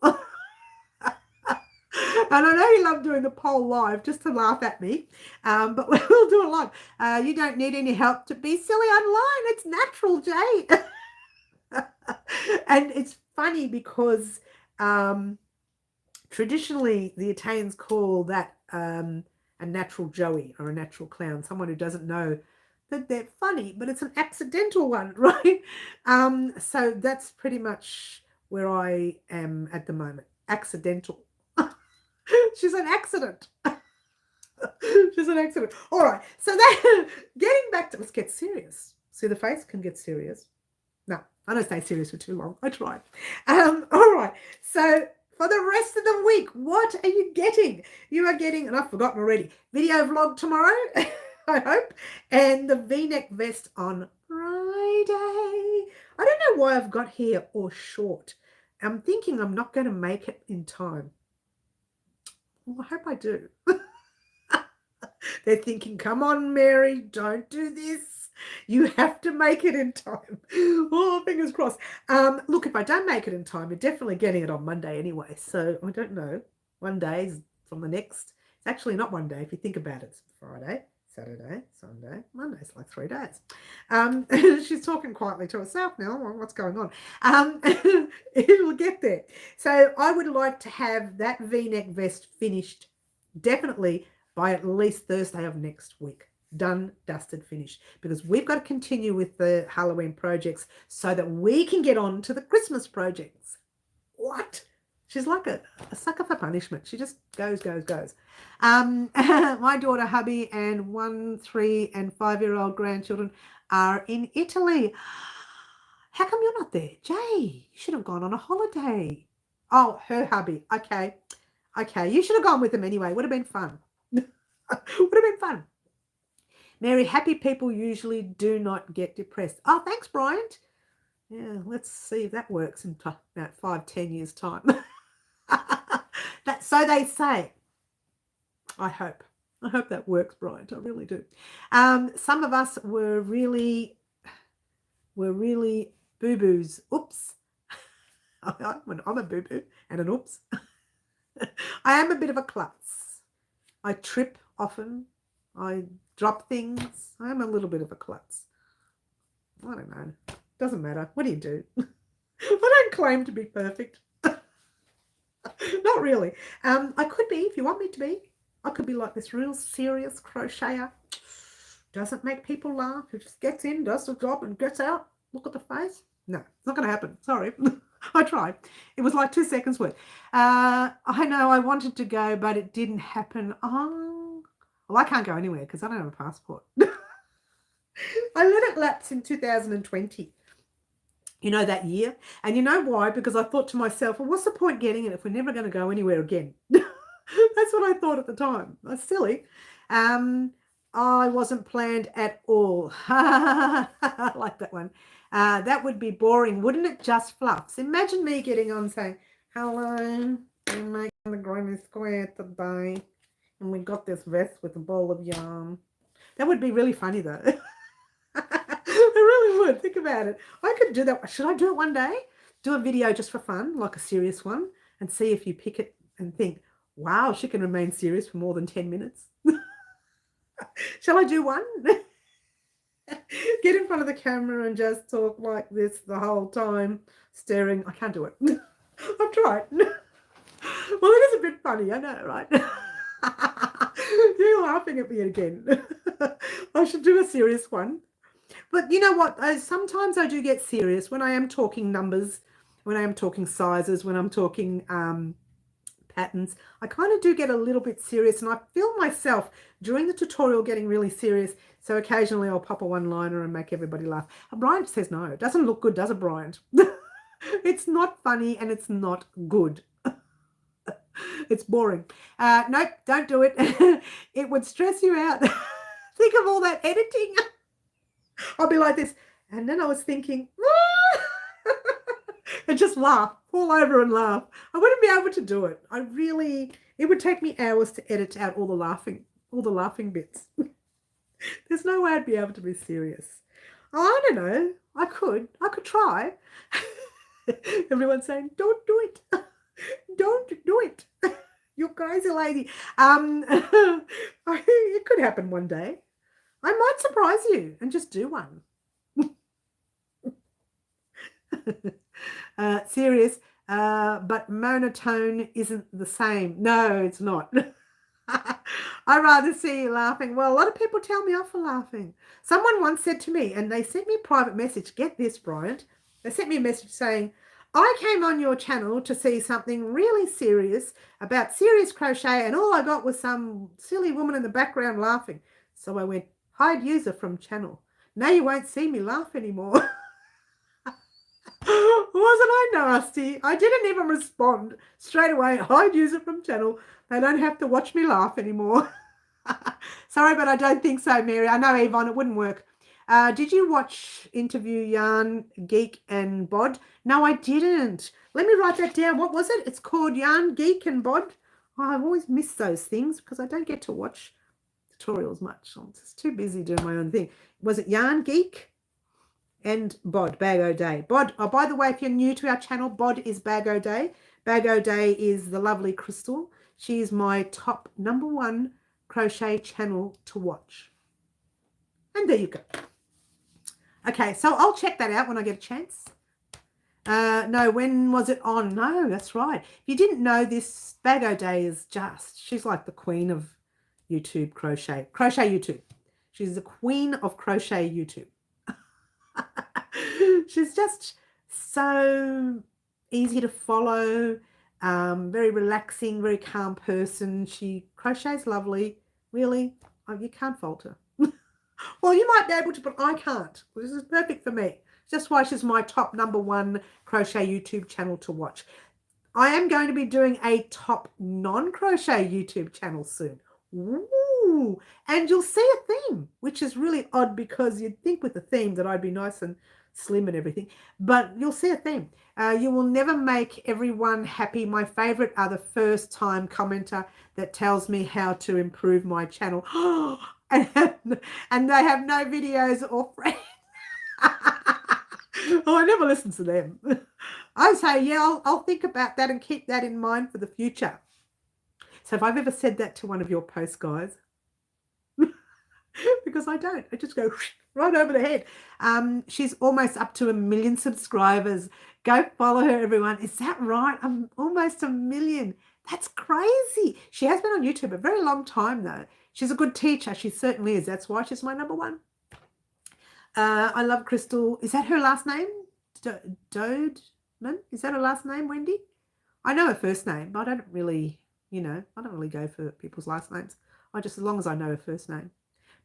And I know you love doing the poll live just to laugh at me, but we'll do it live. You don't need any help to be silly online. It's natural, Jay. And it's funny because traditionally the Italians call that a natural Joey or a natural clown, someone who doesn't know that they're funny, but it's an accidental one, right? So that's pretty much where I am at the moment. Accidental. She's an accident. She's an accident. All right. So then getting back to, let's get serious. See, the face can get serious. No, I don't stay serious for too long. I tried. All right. So for the rest of the week, what are you getting? You are getting, and I've forgotten already, video vlog tomorrow, I hope, and the V-neck vest on Friday. I don't know why I've got here or short. I'm thinking I'm not going to make it in time. Well, I hope I do. They're thinking, come on, Mary, don't do this. You have to make it in time. Oh, fingers crossed. Look, if I don't make it in time, you're definitely getting it on Monday anyway. So I don't know. One day is from the next. It's actually not one day if you think about it. It's Friday, Saturday, Sunday, Monday. It's like 3 days. She's talking quietly to herself now. What's going on? It will get there. So I would like to have that V-neck vest finished definitely by at least Thursday of next week. Done, dusted, finished. Because we've got to continue with the Halloween projects so that we can get on to the Christmas projects. What? She's like a sucker for punishment. She just goes. My daughter, hubby, and 1, 3, and 5-year-old grandchildren are in Italy. How come you're not there? Jay, you should have gone on a holiday. Oh, her hubby. Okay. You should have gone with them anyway. Would have been fun. Would have been fun. Mary, happy people usually do not get depressed. Oh, thanks, Bryant. Yeah, let's see if that works in about 5-10 years' time. So they say. I hope that works, Bryant. I really do. Some of us were really boo-boos. Oops. I'm a boo-boo and an oops. I am a bit of a klutz. I trip often. I drop things. I am a little bit of a klutz. I don't know. Doesn't matter. What do you do? I don't claim to be perfect. Not really. I could be, if you want me to be. I could be like this real serious crocheter. Doesn't make people laugh. Who just gets in, does the job, and gets out. Look at the face. No, it's not going to happen. Sorry. I tried. It was like 2 seconds worth. I know I wanted to go, but it didn't happen. Oh, well, I can't go anywhere because I don't have a passport. I let it lapse in 2020. You know, that year. And you know why? Because I thought to myself, well, what's the point getting it if we're never going to go anywhere again? That's what I thought at the time. That's silly. I wasn't planned at all. I like that one. That would be boring, wouldn't it? Just fluffs. Imagine me getting on saying, hello, we're making the granny square today. And we got this vest with a ball of yarn. That would be really funny, though. I really would. Think about it. I could do that. Should I do it one day? Do a video just for fun, like a serious one, and see if you pick it and think, wow, she can remain serious for more than 10 minutes. Shall I do one? Get in front of the camera and just talk like this the whole time, staring. I can't do it. I've tried. Well, it is a bit funny, I know, right? You're laughing at me again. I should do a serious one. But you know what? Sometimes I do get serious when I am talking numbers, when I am talking sizes, when I'm talking patterns. I kind of do get a little bit serious, and I feel myself during the tutorial getting really serious. So occasionally I'll pop a one-liner and make everybody laugh. Brian says no. It doesn't look good, does it, Brian? It's not funny and it's not good. It's boring. Nope, don't do it. It would stress you out. Think of all that editing. I'll be like this. And then I was thinking, and just laugh, fall over and laugh. I wouldn't be able to do it. It would take me hours to edit out all the laughing bits. There's no way I'd be able to be serious. Oh, I don't know. I could try. Everyone's saying, don't do it. Don't do it. You're crazy lady. It could happen one day. I might surprise you and just do one. Serious, but monotone isn't the same. No, it's not. I'd rather see you laughing. Well, a lot of people tell me off for laughing. Someone once said to me, and they sent me a private message, get this, Bryant. They sent me a message saying, I came on your channel to see something really serious about serious crochet, and all I got was some silly woman in the background laughing. So I went, hide user from channel. Now you won't see me laugh anymore. Wasn't I nasty? I didn't even respond straight away. Hide user from channel. They don't have to watch me laugh anymore. Sorry, but I don't think so, Mary. I know, Yvonne, it wouldn't work. Did you watch Interview Yarn Geek and Bod? No, I didn't. Let me write that down. What was it? It's called Yarn Geek and Bod. Oh, I've always missed those things because I don't get to watch tutorials much. I'm just too busy doing my own thing. Was it Yarn Geek and Bod, Bag O Day? Bod, oh, by the way, if you're new to our channel, Bod is Bag O Day. Bag O Day is the lovely Crystal. She is my top #1 crochet channel to watch. And there you go. Okay, so I'll check that out when I get a chance. No, when was it on? No, that's right. If you didn't know this, Bag O Day is she's like the queen of YouTube crochet YouTube. She's the queen of crochet YouTube. She's just so easy to follow, very relaxing, very calm person. She crochets lovely. Really, you can't fault her. Well, you might be able to, but I can't. This is perfect for me. That's why she's my top #1 crochet YouTube channel to watch. I am going to be doing a top non-crochet YouTube channel soon. Ooh, and you'll see a theme, which is really odd because you'd think with the theme that I'd be nice and slim and everything, but you'll see a theme. You will never make everyone happy. My favorite are the first time commenter that tells me how to improve my channel. And they have no videos or friends. Oh, I never listen to them. I say, yeah, I'll think about that and keep that in mind for the future. So if I've ever said that to one of your posts, guys, because I don't, I just go right over the head. She's almost up to 1 million subscribers. Go follow her, everyone. Is that right? I'm almost 1 million. That's crazy. She has been on YouTube a very long time, though. She's a good teacher. She certainly is. That's why she's my #1. I love Crystal. Is that her last name? Dodeman? Is that her last name, Wendy? I know her first name, but I don't really, I don't really go for people's last names. As long as I know her first name.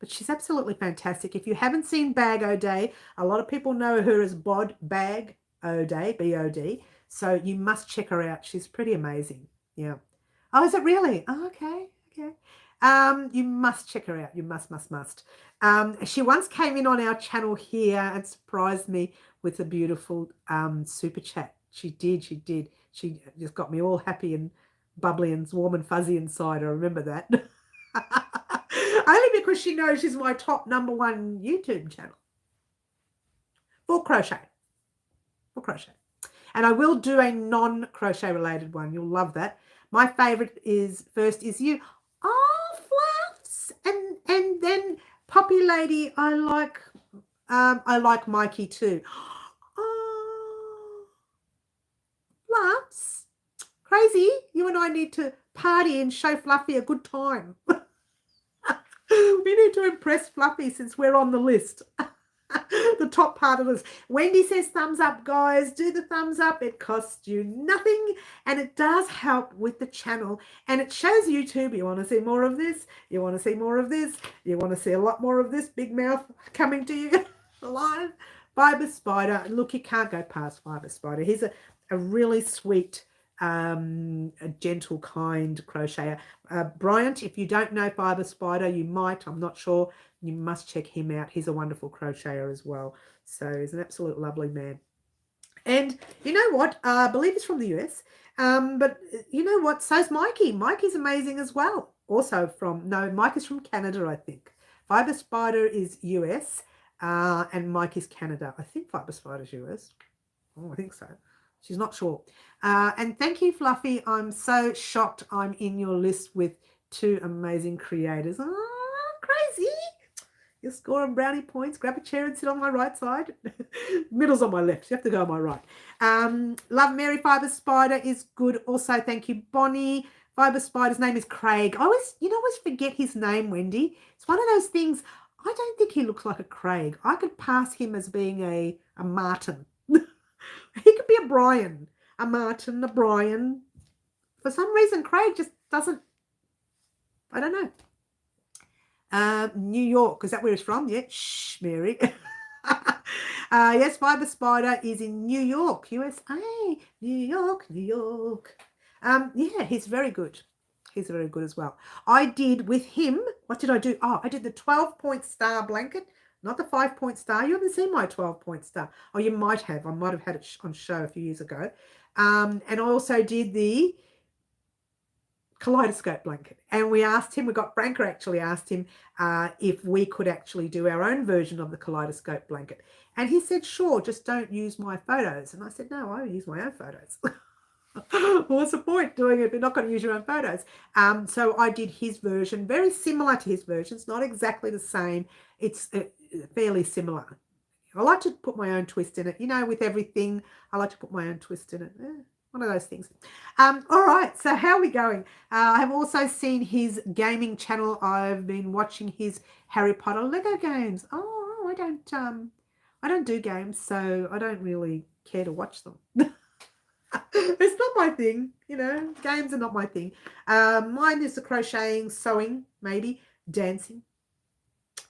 But she's absolutely fantastic. If you haven't seen Bag O Day, a lot of people know her as Bod, Bag O Day, B-O-D. So you must check her out. She's pretty amazing. Yeah. Oh, is it really? Oh, okay. You must check her out. You must. She once came in on our channel here and surprised me with a beautiful super chat. She did. She just got me all happy and bubbly and warm and fuzzy inside. I remember that. Only because she knows she's my top #1 YouTube channel for crochet. And I will do a non-crochet related one. You'll love that. My favorite is you. Oh, Fluffs. And then Poppy Lady, I like Mikey too. Oh, Fluffs. Crazy. You and I need to party and show Fluffy a good time. We need to impress Fluffy since we're on the list. The top part of this. Wendy says thumbs up, guys. Do the thumbs up. It costs you nothing and it does help with the channel, and it shows YouTube you want to see more of this, you want to see more of this, you want to see a lot more of this big mouth coming to you live. Fiber Spider, look, you can't go past Fiber Spider. He's a really sweet, a gentle, kind crocheter. Bryant, if you don't know Fiber Spider, you might, I'm not sure. You must check him out. He's a wonderful crocheter as well. So he's an absolute lovely man. And you know what? I believe he's from the US. But you know what? So's Mikey. Mikey's amazing as well. Also Mike is from Canada, I think. Fiber Spider is US and Mike is Canada. I think Fiber Spider's US. Oh, I think so. She's not sure. And thank you, Fluffy. I'm so shocked I'm in your list with 2 amazing creators. Oh, crazy. You'll score on brownie points. Grab a chair and sit on my right side. Middle's on my left. You have to go on my right. Love Mary. Fiber Spider is good. Also, thank you, Bonnie. Fiber Spider's name is Craig. I always forget his name, Wendy. It's one of those things. I don't think he looks like a Craig. I could pass him as being a Martin. He could be a Brian, a Martin, a Brian. For some reason, Craig just doesn't. I don't know. New York, is that where he's from? Yeah, shh, Mary. Yes, Fiber Spider is in New York, USA. New York. Yeah, he's very good. He's very good as well. I did with him, what did I do? Oh, I did the 12-point star blanket, not the 5-point star. You haven't seen my 12-point star. Oh, you might have. I might have had it on show a few years ago. And I also did the kaleidoscope blanket, and we got Franca actually asked him if we could actually do our own version of the kaleidoscope blanket, and he said sure, just don't use my photos. And I said no, I use my own photos. What's the point doing it if you're not going to use your own photos? So I did his version, very similar to his version. It's not exactly the same, it's fairly similar. I like to put my own twist in it, with everything. I like to put my own twist in it. One of those things. All right, so how are we going? I have also seen his gaming channel. I've been watching his Harry Potter Lego games. Oh, I don't do games, so I don't really care to watch them. It's not my thing, games are not my thing. Mine is the crocheting, sewing, maybe dancing.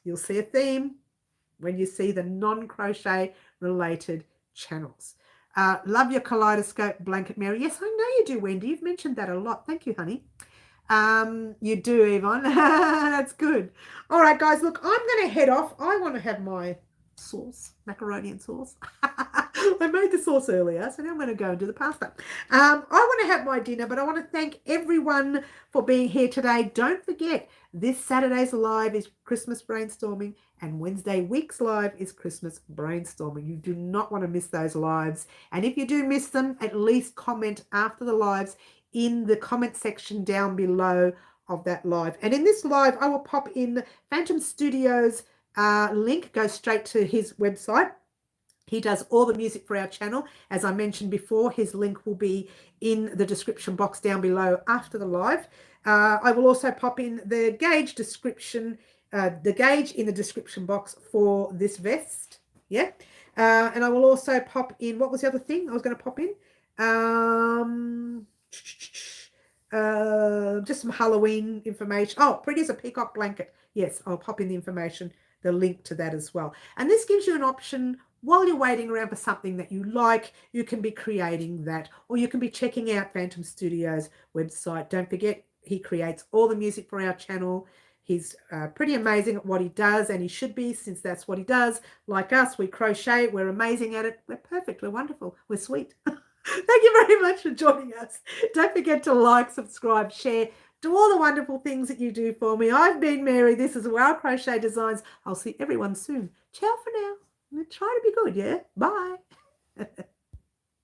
You'll see a theme when you see the non-crochet related channels. Love your kaleidoscope blanket, Mary. Yes, I know you do, Wendy. You've mentioned that a lot. Thank you, honey. You do, Yvonne. That's good. All right, guys, look, I'm going to head off. I want to have my sauce, macaroni and sauce. I made the sauce earlier, so now I'm going to go and do the pasta. I want to have my dinner, but I want to thank everyone for being here today. Don't forget, this Saturday's live is Christmas brainstorming, and Wednesday week's live is Christmas brainstorming. You do not want to miss those lives. And if you do miss them, at least comment after the lives in the comment section down below of that live. And in this live, I will pop in Phantom Studios link, goes straight to his website. He does all the music for our channel. As I mentioned before, his link will be in the description box down below after the live. I will also pop in the gauge description, the gauge in the description box for this vest. Yeah. And I will also pop in, what was the other thing I was going to pop in? Just some Halloween information. Oh, pretty as a peacock blanket. Yes, I'll pop in the information, the link to that as well. And this gives you an option while you're waiting around for something that you like. You can be creating that, or you can be checking out Phantom Studios website. Don't forget, he creates all the music for our channel. He's pretty amazing at what he does, and he should be, since that's what he does. Like us, we crochet. We're amazing at it. We're perfect. We're wonderful. We're sweet. Thank you very much for joining us. Don't forget to like, subscribe, share, do all the wonderful things that you do for me. I've been Mary. This is Wow Crochet Designs. I'll see everyone soon. Ciao for now. Try to be good, yeah? Bye.